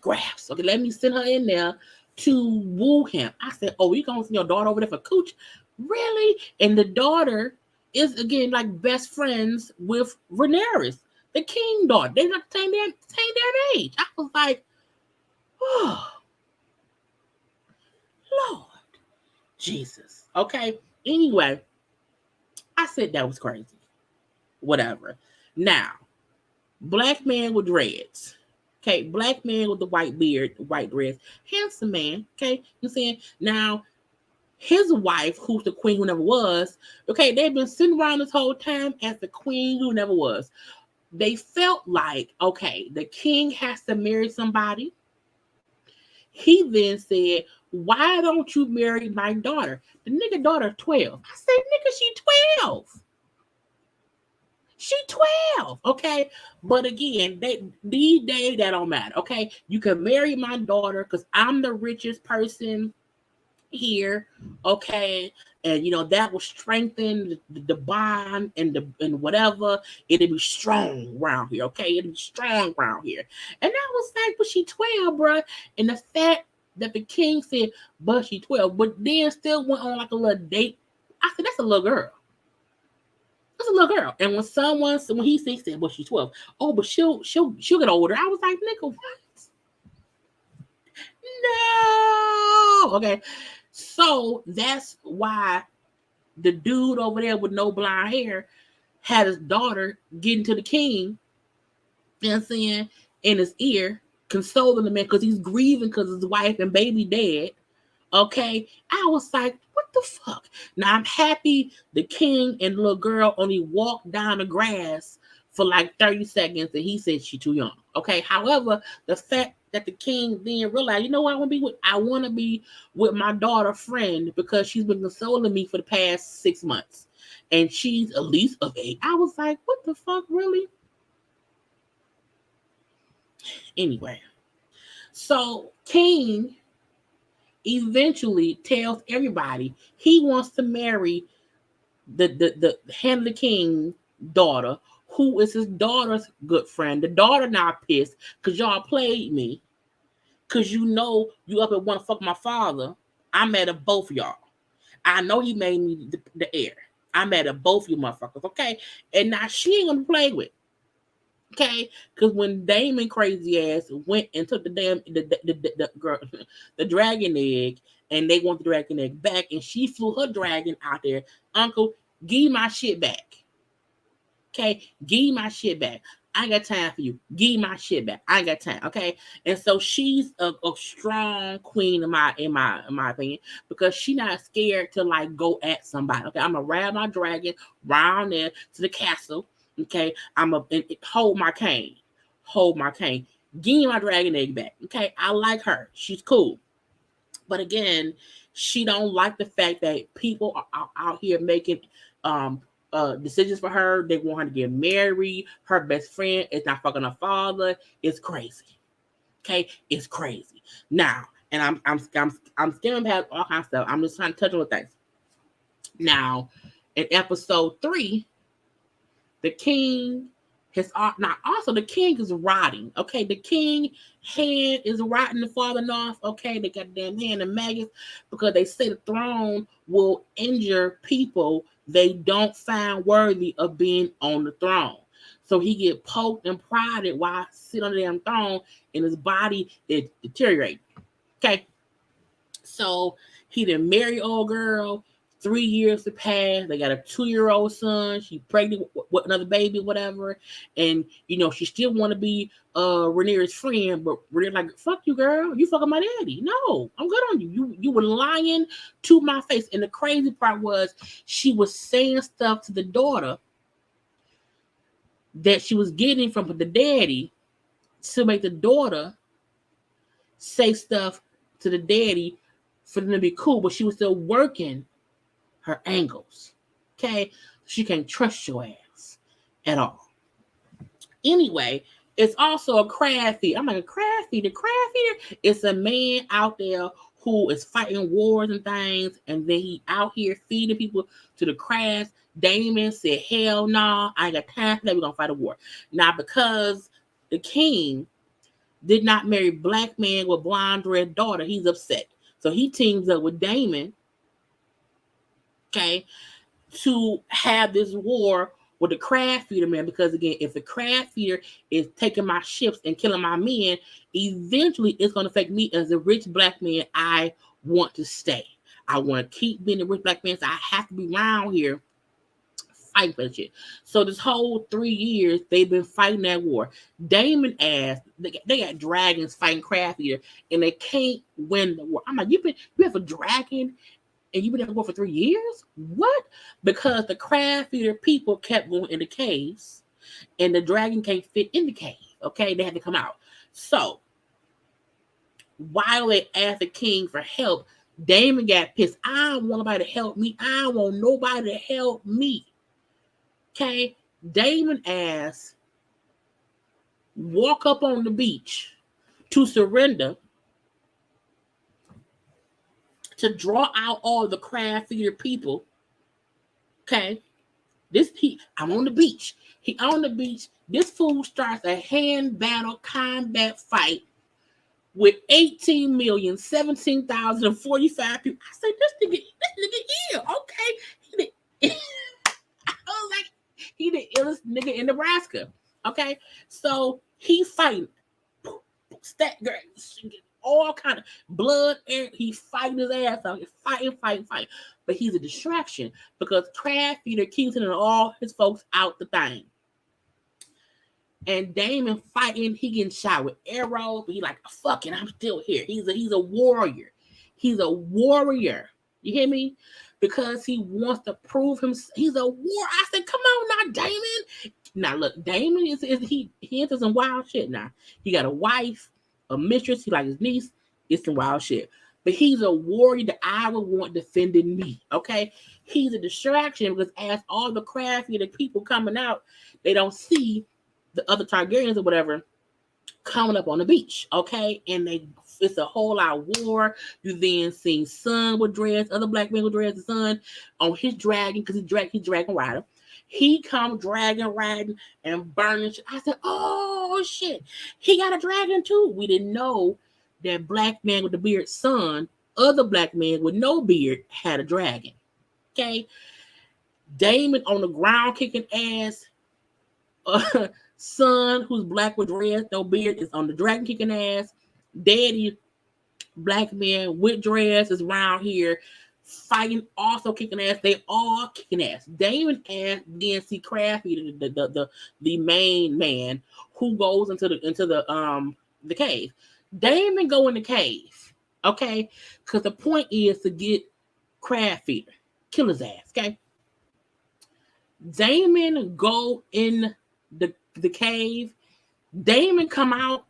grasp. Okay, let me send her in there to woo him. I said, oh, you gonna send your daughter over there for cooch? Really? And the daughter is again like best friends with Rhaenyra, the king daughter. They're not the same damn age. I was like, oh, Lord Jesus. Okay. Anyway, I said that was crazy. Whatever. Now, black man with dreads. Okay, black man with the white beard, white dreads. Handsome man. Okay, you saying? Now, his wife, who's the queen who never was, okay, they've been sitting around this whole time as the queen who never was. They felt like, okay, the king has to marry somebody. He then said, why don't you marry my daughter? The nigga daughter 12. I said, nigga, she 12. She 12, okay? But again, these days that don't matter, okay? You can marry my daughter because I'm the richest person here, okay? And that will strengthen the bond and whatever. It'll be strong around here, okay? It'll be strong around here. And I was like, but she 12, bruh. And the fact that the king said, but she 12, but then still went on like a little date. I said, that's a little girl. That's a little girl. And when he said, well, she's 12. Oh, but she'll get older. I was like, nigga, what? No. Okay. So that's why the dude over there with no blonde hair had his daughter getting to the king and saying in his ear, consoling the man because he's grieving because his wife and baby dead. Okay. I was like, what the fuck? Now I'm happy the king and the little girl only walked down the grass for like 30 seconds and he said she's too young. Okay. However, the fact that the king then realized, you know what I want to be with my daughter friend because she's been consoling me for the past 6 months. And she's at least of age. I was like, what the fuck, really? Anyway. So King eventually tells everybody he wants to marry the hand of the king daughter, who is his daughter's good friend. The daughter now pissed because y'all played me. Because you up and want to fuck my father. I'm mad at both of y'all. I know he made me the heir. I'm mad at both you motherfuckers, okay? And now she ain't gonna play with. Okay, because when Damon crazy ass went and took the damn the dragon egg, and they want the dragon egg back, and she flew her dragon out there. Uncle, give my shit back. Okay, give my shit back. I ain't got time for you. Give my shit back. I ain't got time. Okay, and so she's a strong queen in my opinion because she not scared to like go at somebody. Okay, I'm gonna ride my dragon round there to the castle. Okay, I'm a hold my cane. Hold my cane. Give me my dragon egg back. Okay, I like her. She's cool. But again, she don't like the fact that people are out here making decisions for her. They want her to get married. Her best friend is not fucking her father. It's crazy. Okay, it's crazy. Now, and I'm skimming past all kinds of stuff. I'm just trying to touch on things. Now, in episode 3, the king has now also the king is rotting. Okay, the king hand is rotting the falling off. Okay, they got damn hand and maggots because they say the throne will injure people they don't find worthy of being on the throne. So he get poked and prodded while sitting on the damn throne, and his body is deteriorating. Okay, so he didn't marry old girl. 3 years to pass. They got a 2-year-old son. She's pregnant with another baby, whatever. And she still want to be Rhaenyra's friend, but Rhaenyra's like, fuck you, girl. You fucking my daddy. No, I'm good on you. You were lying to my face. And the crazy part was she was saying stuff to the daughter that she was getting from the daddy to make the daughter say stuff to the daddy for them to be cool, but she was still working her angles. Okay? She can't trust your ass at all. Anyway, it's also a crab feeder. I'm like, a crab feeder? Crab feeder? It's a man out there who is fighting wars and things, and then he out here feeding people to the crabs. Damon said, hell no, I ain't got time for that. We're going to fight a war. Now, because the king did not marry black man with blonde red daughter, he's upset. So he teams up with Damon, okay, to have this war with the crab feeder man, because again, if the crab feeder is taking my ships and killing my men, eventually it's going to affect me as a rich black man. I want to stay. I want to keep being a rich black man, so I have to be around here fighting for shit. So this whole 3 years, they've been fighting that war. Damon asked, they got dragons fighting crab feeder, and they can't win the war. I'm like, you have a dragon and you've been at war for 3 years? What? Because the crab feeder people kept going in the caves, and the dragon can't fit in the cave. Okay, they had to come out. So while they asked the king for help, Damon got pissed. I don't want nobody to help me. I don't want nobody to help me. Okay, Damon ass walk up on the beach to surrender, to draw out all the craft feeder people. Okay. I'm on the beach. He on the beach. This fool starts a hand battle combat fight with 18,017,045 people. I said, this nigga here. Okay. I was like, he the illest nigga in Nebraska. Okay. So he fighting. All kind of blood, air. He fighting his ass off. Fighting. But he's a distraction because craft feeder keeps sending all his folks out the thing. And Damon fighting, he getting shot with arrows, but he like, fuck it, I'm still here. He's a warrior. He's a warrior. You hear me? Because he wants to prove himself. He's a war. I said, come on now, Damon. Now look, Damon he into some wild shit now. He got a wife, a mistress, he like his niece. It's some wild shit. But he's a warrior that I would want defending me. Okay? He's a distraction because as all the crafty the people coming out, they don't see the other Targaryens or whatever coming up on the beach. Okay? And it's a whole lot of war. You then see Son with dreads, other black men with dreads, the Son on his dragon, because he's dragon rider. He come dragon riding and burning shit. I said, oh shit, he got a dragon too. We didn't know that black man with the beard Son, other black man with no beard, had a dragon. Okay. Damon on the ground kicking ass. Son, who's black with dreads, no beard, is on the dragon kicking ass. Daddy, black man with dreads, is around here fighting, also kicking ass. They all kicking ass. Damon and DNC Crafty, the main man who goes into the cave. Damon go in the cave, okay? Because the point is to get Crafty, kill his ass, okay? Damon go in the cave. Damon come out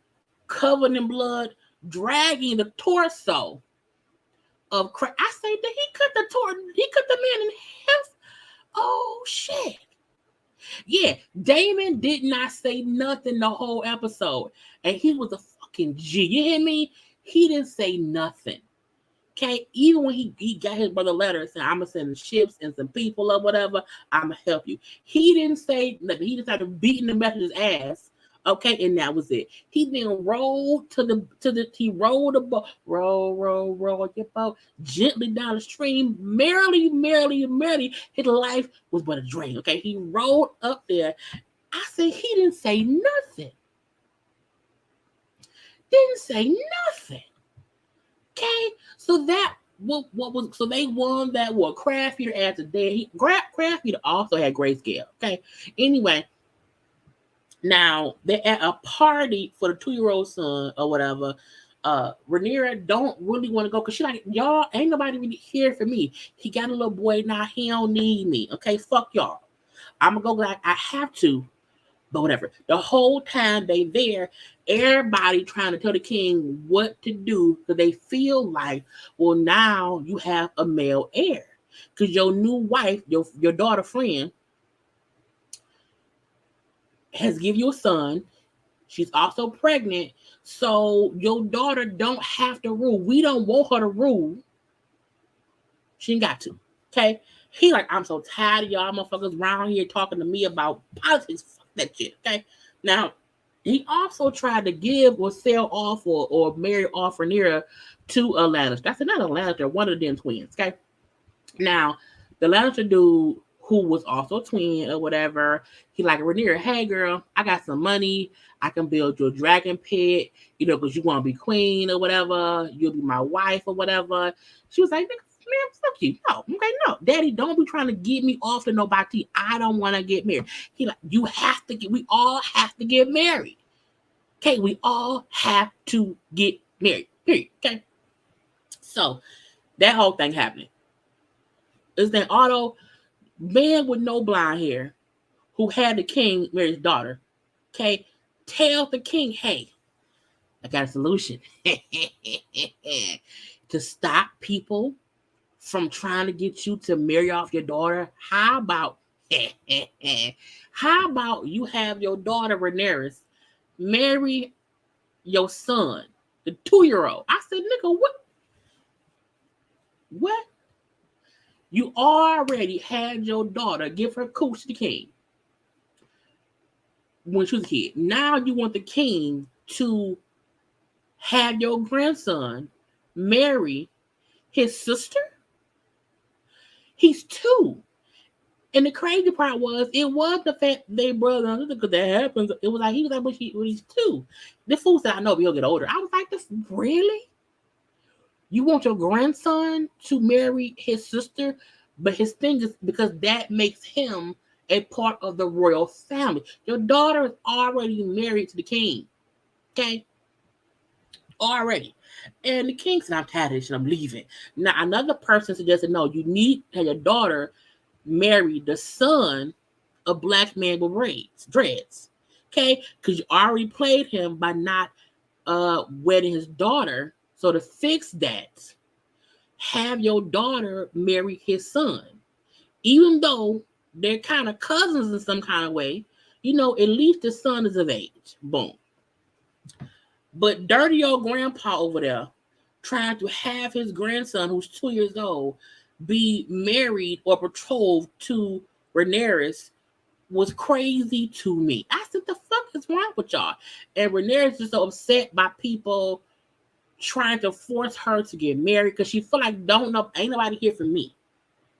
covered in blood, dragging the torso of Crafty. I say that he cut the man in half. Oh shit. Yeah, Damon did not say nothing the whole episode. And he was a fucking G. You hear me? He didn't say nothing. Okay, even when he got his brother letter saying, I'm gonna send ships and some people or whatever, I'm gonna help you. He didn't say nothing. He just started beating the messenger's ass. Okay, and that was it. He then rolled he rolled the boat, roll your boat gently down the stream, merrily. His life was but a dream. Okay, he rolled up there. I said he didn't say nothing. Okay, so that what was so they won that what Crafty as a day. Crafty also had grayscale. Okay, anyway. Now they're at a party for the 2-year-old son or whatever. Rhaenyra don't really want to go because she like, y'all ain't nobody really here for me. He got a little boy now. He don't need me. Okay, fuck y'all. I'm gonna go like I have to, but whatever. The whole time they there, everybody trying to tell the king what to do because they feel like, well, now you have a male heir because your new wife, your daughter friend, has given you a son. She's also pregnant. So your daughter don't have to rule. We don't want her to rule. She ain't got to. Okay? He like, I'm so tired of y'all motherfuckers around here talking to me about politics. Fuck that shit. Okay? Now, he also tried to give or sell off or marry off Rhaenyra to a Lannister. That's another Lannister, one of them twins. Okay? Now, the Lannister dude who was also a twin or whatever, he like, Rhaenyra, hey girl, I got some money. I can build you a dragon pit, because you want to be queen or whatever. You'll be my wife or whatever. She was like, man, fuck you. No, okay, no. Daddy, don't be trying to get me off to nobody. I don't want to get married. He like, we all have to get married. Okay, we all have to get married. Period. Okay. So that whole thing happening. Is that Otto, man with no blonde hair, who had the king marry his daughter, okay, tell the king, hey, I got a solution to stop people from trying to get you to marry off your daughter. How about How about you have your daughter Rhaenyra marry your son, the 2-year-old? I said, nigga, what? What? You already had your daughter give her cooch to the king when she was a kid. Now you want the king to have your grandson marry his sister? He's 2. And the crazy part was, it was the fact they brother and sister, because that happens. It was like, he was like, when he's 2. The fool said, I know, but he'll get older. I was like, this really? You want your grandson to marry his sister? But his thing is, because that makes him a part of the royal family. Your daughter is already married to the king. Okay? Already. And the king said, I'm tired of this shit, I'm leaving. Now, another person suggested, no, you need to have your daughter marry the son of black man with dreads. Okay? Because you already played him by not wedding his daughter. So to fix that, have your daughter marry his son. Even though they're kind of cousins in some kind of way, at least the son is of age. Boom. But dirty old grandpa over there trying to have his grandson, who's 2 years old, be married or betrothed to Rhaenyra was crazy to me. I said, the fuck is wrong with y'all? And Rhaenyra is so upset by people trying to force her to get married because she feel like, ain't nobody here for me.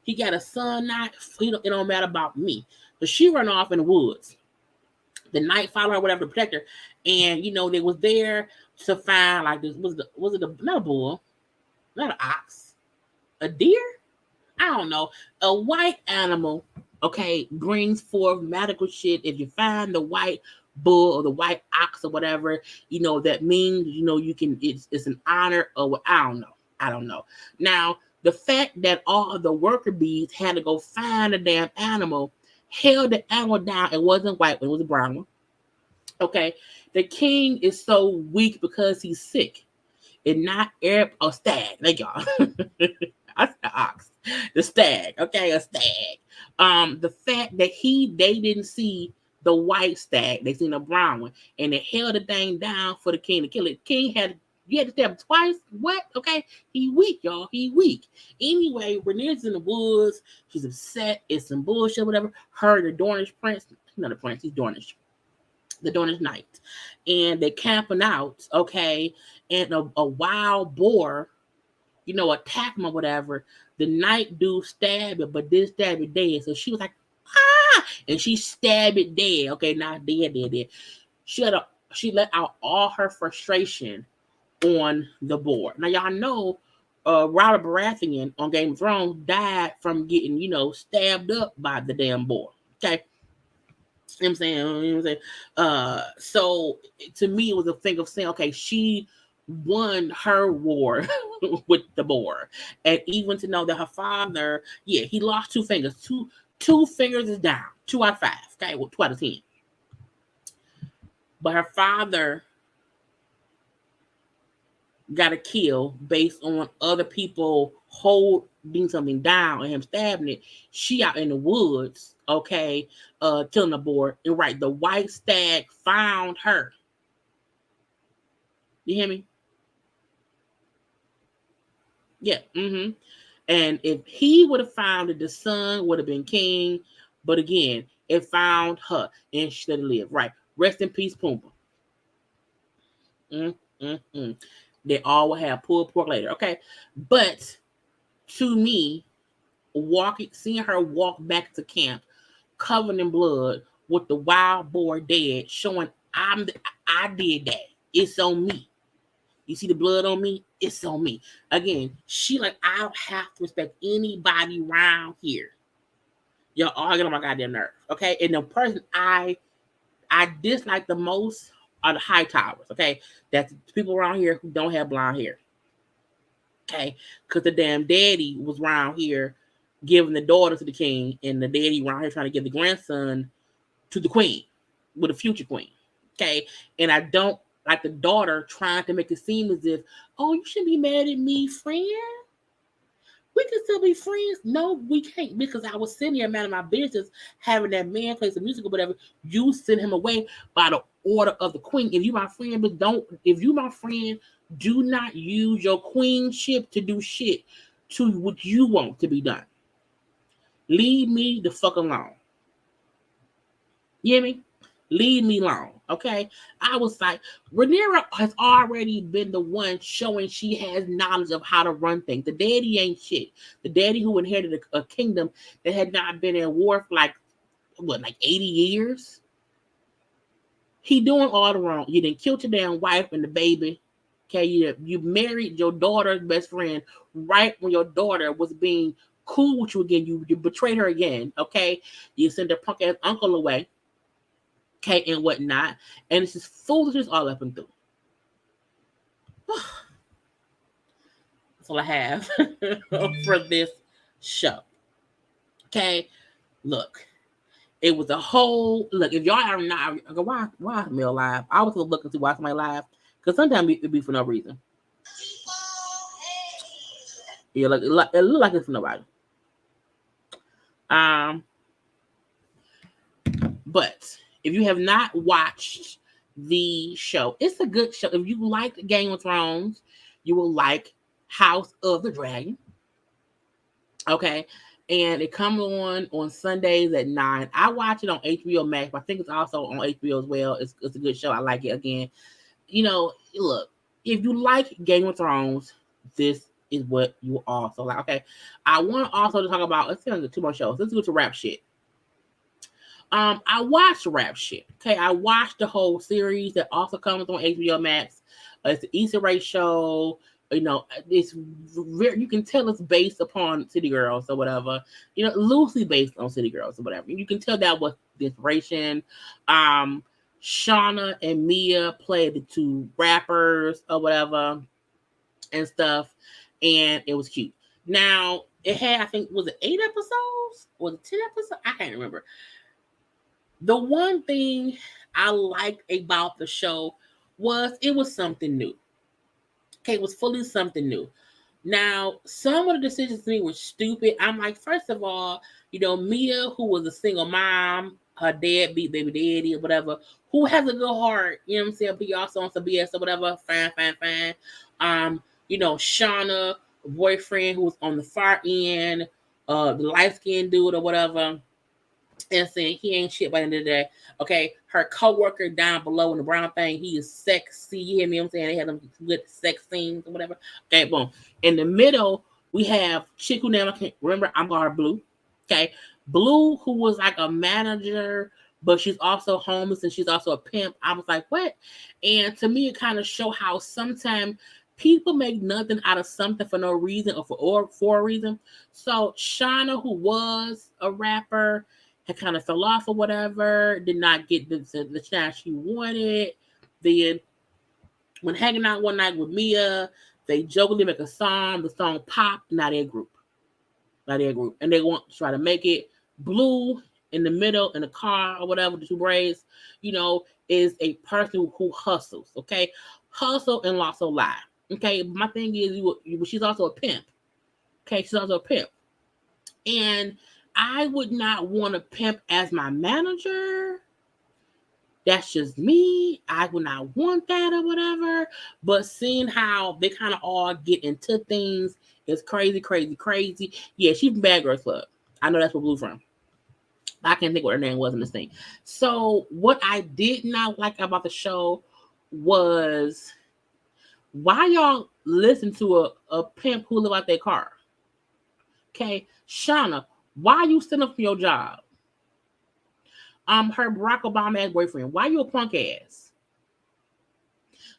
He got a son now. It don't matter about me. But she run off in the woods. The night follower, whatever, to protect her. And, they was there to find, like, this was it not a bull, not an ox, a deer? I don't know. A white animal, okay, brings forth magical shit. If you find the white bull or the white ox or whatever, that means, you can, it's an honor or I don't know. Now, the fact that all of the worker bees had to go find a damn animal, held the animal down. It wasn't white, it was a brown one. Okay. The king is so weak because he's sick. And not Arab or stag. Thank y'all. I said ox. The stag. Okay, a stag. The fact that they didn't see the white stag, they seen a brown one, and they held the thing down for the king to kill it. King you had to stab him twice. What? Okay, he weak, y'all. He weak. Anyway, Rhaenyra's in the woods. She's upset. It's some bullshit, whatever. Her, the Dornish prince, not a prince, he's Dornish. The Dornish knight, and they camping out, okay, and a wild boar, attack him or whatever. The knight dude stabbed it, but did stab it dead. So she was like, ah, and she stabbed it dead. Okay, not dead. She let out all her frustration on the board. Now y'all know Robert Baratheon on Game of Thrones died from getting, stabbed up by the damn boar. Okay. You know what I'm saying? So to me, it was a thing of saying, okay, she won her war with the boar. And even to know that her father, he lost 2 fingers. Two fingers is down. 2 out of 5. Okay, well, 2 out of 10. But her father got a kill based on other people holding something down and him stabbing it. She out in the woods, okay, killing the boar. And right, the white stag found her. You hear me? Yeah. Mm-hmm. And if he would have found it, the son would have been king. But again, it found her and she should have lived. Right. Rest in peace, Pumbaa. They all will have pulled pork later. Okay. But to me, seeing her walk back to camp, covered in blood, with the wild boar dead, showing I did that. It's on me. You see the blood on me? It's on me. Again, she like, I don't have to respect anybody around here. Y'all all get on my goddamn nerve. Okay. And the person I dislike the most are the high towers. Okay. That's people around here who don't have blonde hair. Okay. Because the damn daddy was around here giving the daughter to the king, and the daddy around here trying to give the grandson to the queen, with a future queen. Okay. And I don't like the daughter trying to make it seem as if, oh, you shouldn't be mad at me, friend. We can still be friends. No, we can't, because I was sitting here, man, of my business, having that man play some music or whatever. You send him away by the order of the queen. If you my friend, but don't. If you my friend, do not use your queenship to do shit to what you want to be done. Leave me the fuck alone. You hear me? Leave me alone. Okay. I was like, Rhaenyra has already been the one showing she has knowledge of how to run things. The daddy ain't shit. The daddy who inherited a kingdom that had not been in war for like 80 years. He doing all the wrong. You didn't kill your damn wife and the baby. Okay, you married your daughter's best friend right when your daughter was being cool with you again. You betrayed her again. Okay, you sent her punk ass uncle away. Okay, and whatnot, and it's just foolishness all up and through. That's all I have for this show. Okay, look. It was a whole look. If y'all are not, why me live? I was looking to watch my live because sometimes it be for no reason. Yeah, it look like it's for nobody. But if you have not watched the show, it's a good show. If you like Game of Thrones, you will like House of the Dragon. Okay. And it comes on Sundays at 9. I watch it on HBO Max, but I think it's also on HBO as well. It's a good show. I like it. Again, look, if you like Game of Thrones, this is what you also like. Okay, I want also to talk about, let's see, 2 more shows. Let's go to rap shit. I watched rap shit. Okay, I watched the whole series that also comes on HBO Max. It's the Issa Rae show. It's very, you can tell it's based upon City Girls or whatever, loosely based on City Girls or whatever. You can tell that was the inspiration. Shauna and Mia played the 2 rappers or whatever and stuff, and it was cute. Now, it had, I think, was it 8 episodes? Was it 10 episodes? I can't remember. The one thing I liked about the show was it was something new. Okay, it was fully something new. Now, some of the decisions to me were stupid. I'm like, first of all, Mia, who was a single mom, her dad beat baby daddy or whatever, who has a good heart, you know what I'm saying? But also on some BS or whatever, fine. Shauna, boyfriend who was on the far end, the light-skinned dude or whatever, and saying he ain't shit by the end of the day. Okay, her co-worker down below in the brown thing, he is sexy. You hear me? I'm saying they had them good sex scenes or whatever. Okay, boom. In the middle, we have chick who name I can't remember. I'm calling her Blue. Okay, Blue, who was like a manager, but she's also homeless and she's also a pimp. I was like, what? And to me, it kind of show how sometimes people make nothing out of something for no reason or for a reason. So Shauna, who was a rapper, had kind of fell off or whatever, did not get the chance she wanted. Then, when hanging out one night with Mia, they jokingly make a song. The song popped. Now they're a group. And they want to try to make it. Blue in the middle in the car or whatever, the 2 braids, is a person who hustles. Okay, hustle and also lie. Okay, my thing is, she's also a pimp. Okay, she's also a pimp, and I would not want a pimp as my manager. That's just me. I would not want that or whatever. But seeing how they kind of all get into things is crazy. Yeah, she's from Bad Girls Club. I know that's where Blue from. I can't think what her name was in this thing. So what I did not like about the show was, why y'all listen to a pimp who live out their car? Okay, Shauna, why you sitting up for your job? Her Barack Obama ass boyfriend, why you a punk ass?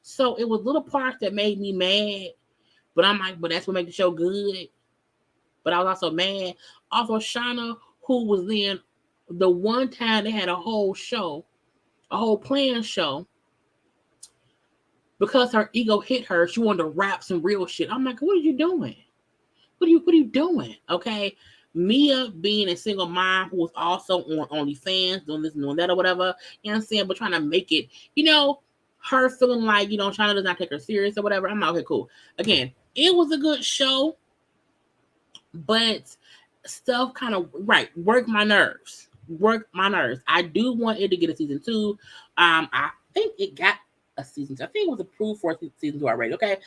So it was little parts that made me mad, but I'm like, but that's what made the show good. But I was also mad. Also, Shauna, who was then the one time they had a whole show, a whole planned show, because her ego hit her, she wanted to rap some real shit. I'm like, what are you doing? What are you doing? Okay. Mia being a single mom who was also on OnlyFans, doing this and doing that or whatever, you know what I'm saying? But trying to make it, her feeling like, China does not take her serious or whatever. I'm like, okay, cool. Again, it was a good show, but stuff kind of work my nerves. I do want it to get a season 2. I think it got a season 2. I think it was approved for season 2 already. Okay,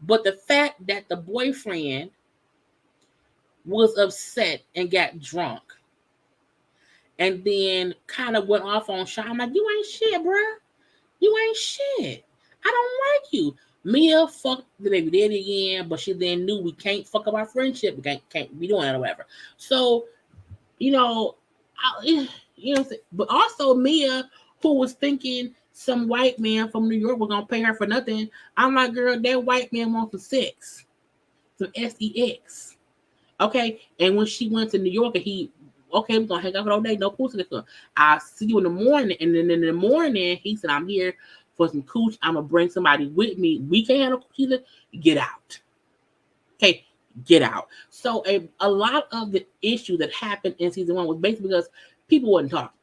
but the fact that the boyfriend was upset and got drunk, and then kind of went off on Sean. I'm like, you ain't shit, bruh. You ain't shit. I don't like you. Mia fucked the baby daddy again, but she then knew we can't fuck up our friendship. We can't be doing that or whatever. So, you know, but also Mia, who was thinking some white man from New York was gonna pay her for nothing. I'm like, girl, that white man wants some sex, some sex. Okay, and when she went to New York, and we're gonna hang out all day, no pussy. I'll see you in the morning, and then in the morning, he said, I'm here for some cooch. I'm gonna bring somebody with me. We can't handle cooch either. Get out. Okay, get out. So a lot of the issue that happened in season 1 was basically because people wasn't talking.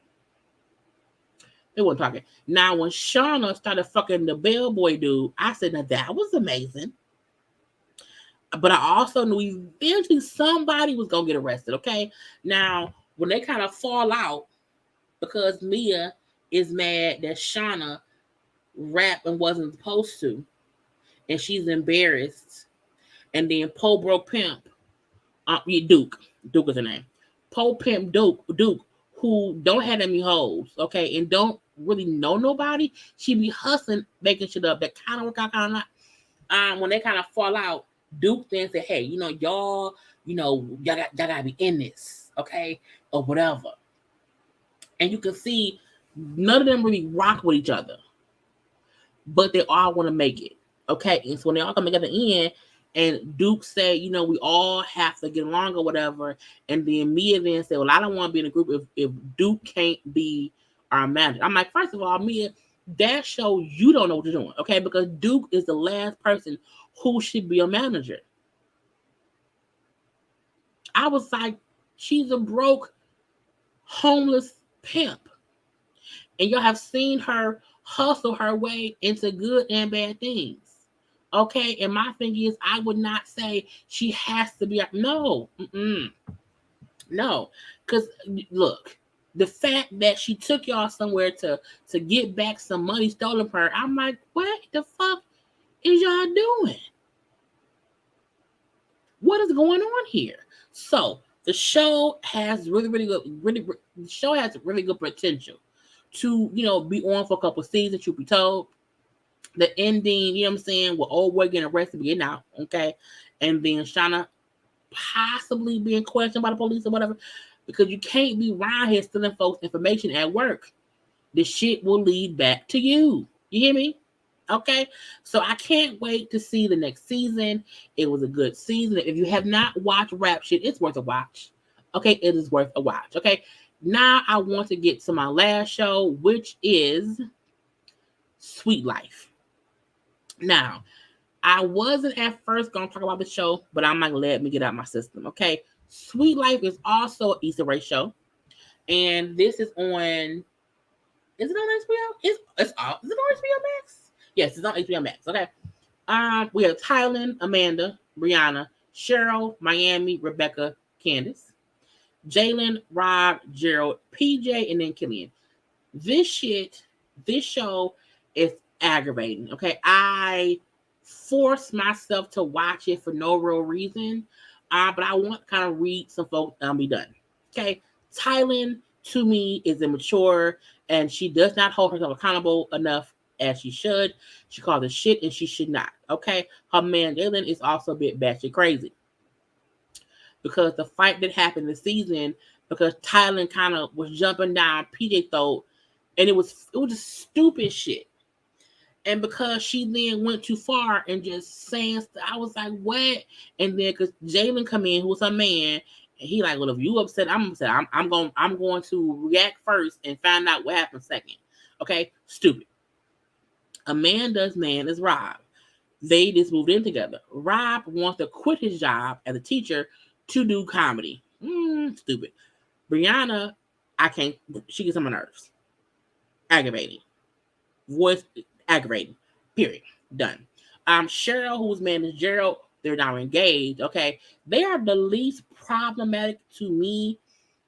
They weren't talking. Now, when Shauna started fucking the bellboy dude, I said, now that was amazing. But I also knew eventually somebody was going to get arrested, okay? Now, when they kind of fall out because Mia is mad that Shauna rapped and wasn't supposed to, and she's embarrassed, and then Po Bro Pimp, Duke is her name, Po Pimp Duke, who don't have any hoes, okay, and don't really know nobody, she be hustling, making shit up that kind of work out, kind of not. When they kind of fall out, Duke then said, hey, y'all gotta be in this, okay? Or whatever. And you can see none of them really rock with each other. But they all want to make it. Okay. And so when they all come together at the end, and Duke said, we all have to get along or whatever. And then Mia then said, well, I don't want to be in a group if Duke can't be our manager. I'm like, first of all, Mia, that show you don't know what you're doing. Okay. Because Duke is the last person who should be a manager. I was like, she's a broke, homeless pimp. And y'all have seen her hustle her way into good and bad things. Okay? And my thing is, I would not say she has to be. No. No. Because, look, the fact that she took y'all somewhere to get back some money stolen from her, I'm like, what the fuck is y'all doing? What is going on here? So the show has really good potential to be on for a couple seasons. Truth be told, the ending, with old boy getting arrested, getting out, okay, and then Shauna possibly being questioned by the police or whatever, because you can't be around here stealing folks' information at work. The shit will lead back to you. You hear me? Okay, so I can't wait to see the next season. It was a good season. If you have not watched Rap Shit, it's worth a watch. Okay, it is worth a watch. Okay, now I want to get to my last show, which is Sweet Life. Now, I wasn't at first going to talk about the show, but I'm like, let me get out my system. Okay, Sweet Life is also an Issa Rae show, and this is on. Is it on HBO? Is it on HBO Max? Yes, it's on HBO Max. Okay. We have Tylen, Amanda, Brianna, Cheryl, Miami, Rebecca, Candace, Jalen, Rob, Gerald, PJ, and then Killian. This show is aggravating. Okay. I forced myself to watch it for no real reason. But I want to kind of read some folks and I'll be done. Okay. Tylen, to me, is immature, and she does not hold herself accountable enough as she should. She calls it shit, and she should not. Okay, her man Jalen is also a bit batshit crazy because the fight that happened this season, because Tylen kind of was jumping down PJ throat, and it was just stupid shit. And because she then went too far and just saying stuff, I was like, what? And then because Jalen come in, who was her man, and he like, well, if you upset, I'm upset. I'm going to react first and find out what happened second. Okay, stupid. Amanda's man is Rob. They just moved in together. Rob wants to quit his job as a teacher to do comedy. Stupid. Brianna, she gets on my nerves. Aggravating. Voice aggravating. Period. Done. Cheryl, whose man is Gerald, they're now engaged. Okay, they are the least problematic to me.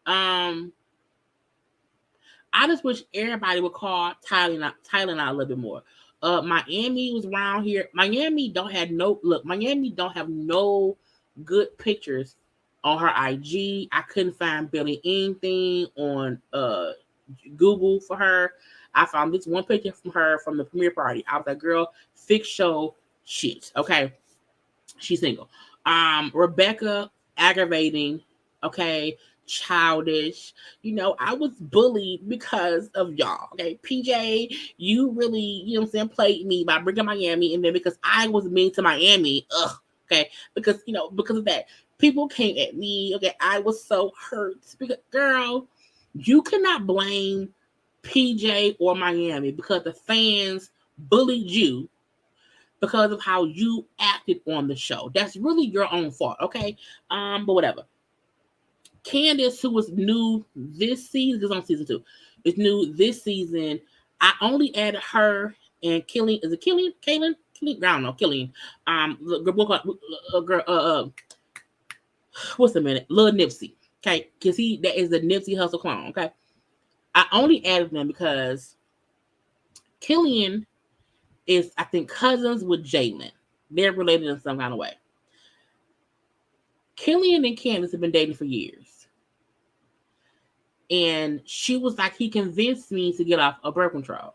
I just wish everybody would call Thailand out a little bit more. Miami was around here. Miami don't have no good pictures on her IG. I couldn't find barely anything on Google for her. I found this one picture from her from the premiere party. I was like, girl, fix show shit. Okay. She's single. Rebecca, aggravating. Okay. Childish. I was bullied because of y'all. Okay. PJ, you really, what I'm saying, played me by bringing Miami. And then because I was mean to Miami, okay. Because of that, people came at me. Okay. I was so hurt. Because, girl, you cannot blame PJ or Miami because the fans bullied you because of how you acted on the show. That's really your own fault, okay? But whatever. Candace, who was new this season, is on season 2. Is new this season. I only added her and Killian. Is it Killian? Kaylin? I don't know. Killian. What's the minute? Lil Nipsey. Okay, because that is the Nipsey Hussle clone. Okay, I only added them because Killian is, I think, cousins with Jalen. They're related in some kind of way. Killian and Candace have been dating for years. And she was like, he convinced me to get off of birth control.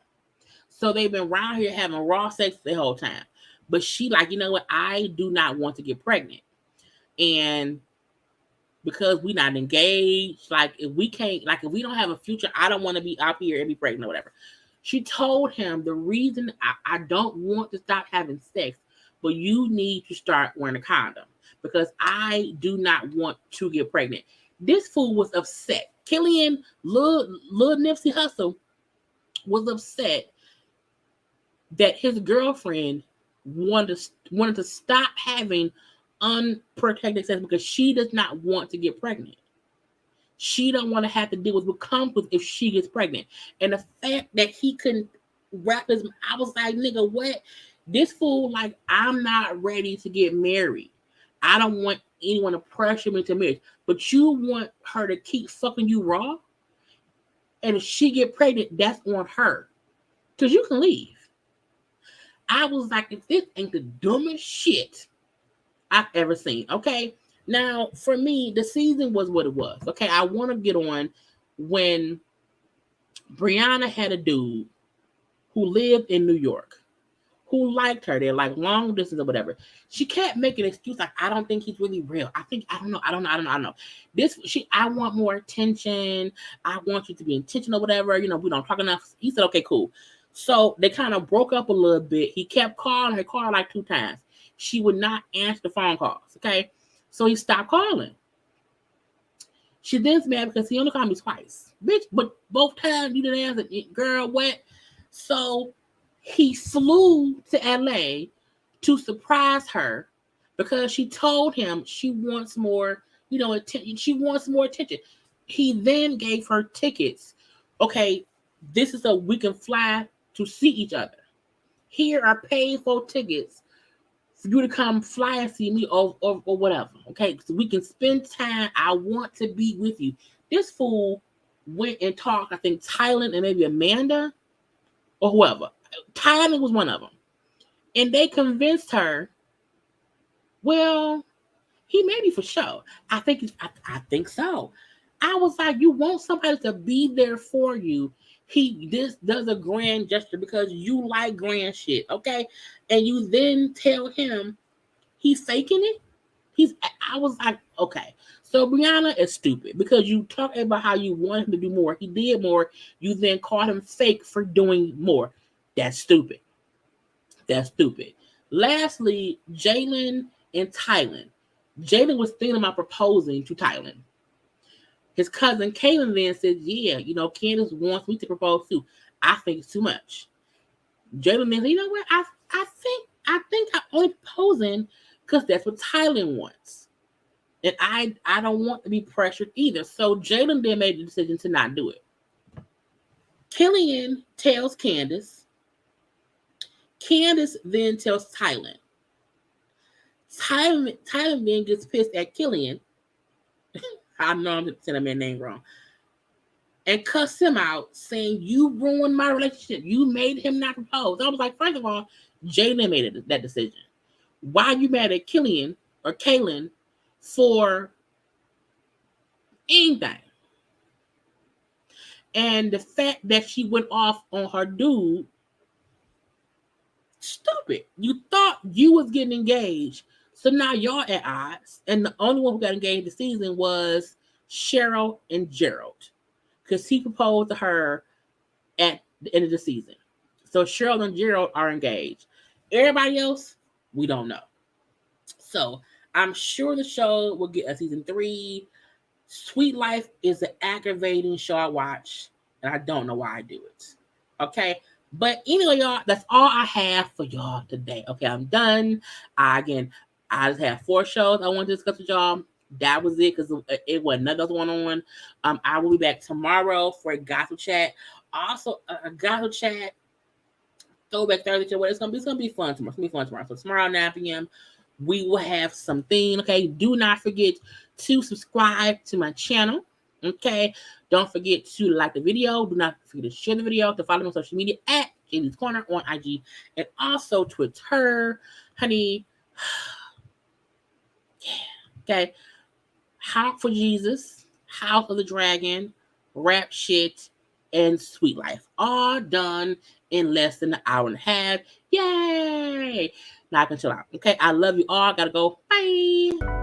So they've been around here having raw sex the whole time. But she like, you know what? I do not want to get pregnant. And because we're not engaged, like if we don't have a future, I don't want to be out here and be pregnant or whatever. She told him the reason I don't want to stop having sex, but you need to start wearing a condom because I do not want to get pregnant. This fool was upset. Killian, Lil Nipsey Hussle, was upset that his girlfriend wanted to stop having unprotected sex because she does not want to get pregnant. She don't want to have to deal with what comes with if she gets pregnant. And the fact that he couldn't wrap his, I was like, nigga, what? This fool, like, I'm not ready to get married. I don't want anyone to pressure me to marriage. But you want her to keep fucking you raw? And if she get pregnant, that's on her. Because you can leave. I was like, if this ain't the dumbest shit I've ever seen, okay? Now, for me, the season was what it was. Okay, I want to get on when Brianna had a dude who lived in New York, who liked her. They're like long distance or whatever. She kept making an excuse like, I don't think he's really real. I don't know. I don't know. I want more attention. I want you to be intentional, whatever. We don't talk enough. He said, okay, cool. So they kind of broke up a little bit. He kept calling her, called like 2 times. She would not answer the phone calls. Okay. So he stopped calling. She then's mad because he only called me twice. Bitch, but both times you didn't answer. Girl, what? So he flew to LA to surprise her because she told him she wants more, attention. She wants more attention. He then gave her tickets. Okay, this is so we can fly to see each other. Here are paid for tickets for you to come fly and see me or whatever. Okay, so we can spend time. I want to be with you. This fool went and talked, I think, Thailand and maybe Amanda or whoever. Thailand was one of them. And they convinced her, well, he may be for sure. I think so. I was like, you want somebody to be there for you. This does a grand gesture because you like grand shit, okay? And you then tell him he's faking it. I was like, okay. So Brianna is stupid because you talk about how you want him to do more. He did more. You then called him fake for doing more. That's stupid. Lastly, Jalen and Thailand. Jalen was thinking about proposing to Thailand. His cousin Kaylin then said, yeah, Candace wants me to propose too. I think it's too much. Jalen then said, you know what? I think I'm only proposing because that's what Thailand wants. And I don't want to be pressured either. So Jalen then made the decision to not do it. Killian tells Candace. Candace then tells Thailand. Tyler then gets pissed at Killian. I know I'm saying that man's name wrong. And cuss him out, saying, you ruined my relationship. You made him not propose. I was like, first of all, Jaylen made that decision. Why are you mad at Killian or Kaylin for anything? And the fact that she went off on her dude, stupid. You thought you was getting engaged. So now y'all at odds. And the only one who got engaged this season was Cheryl and Gerald. Because he proposed to her at the end of the season. So Cheryl and Gerald are engaged. Everybody else, we don't know. So I'm sure the show will get a season 3. Sweet Life is an aggravating show I watch, and I don't know why I do it. Okay? But anyway, y'all, that's all I have for y'all today. Okay, I'm done. I just have 4 shows I want to discuss with y'all. That was it, because it wasn't nothing else going on. I will be back tomorrow for a gossip chat. Also, a gossip chat, throwback Thursday. It's gonna be fun tomorrow. It's gonna be fun tomorrow. So tomorrow 9 p.m. we will have something. Okay, do not forget to subscribe to my channel. Okay, don't forget to like the video. Do not forget to share the video. To follow me on social media at JayLeesCorner on IG and also Twitter, honey. Yeah. Okay. Honk for Jesus, House of the Dragon, Rap Shit, and Sweet Life. All done in less than an hour and a half. Yay! Now I can chill out. Okay, I love you all. Gotta go. Bye.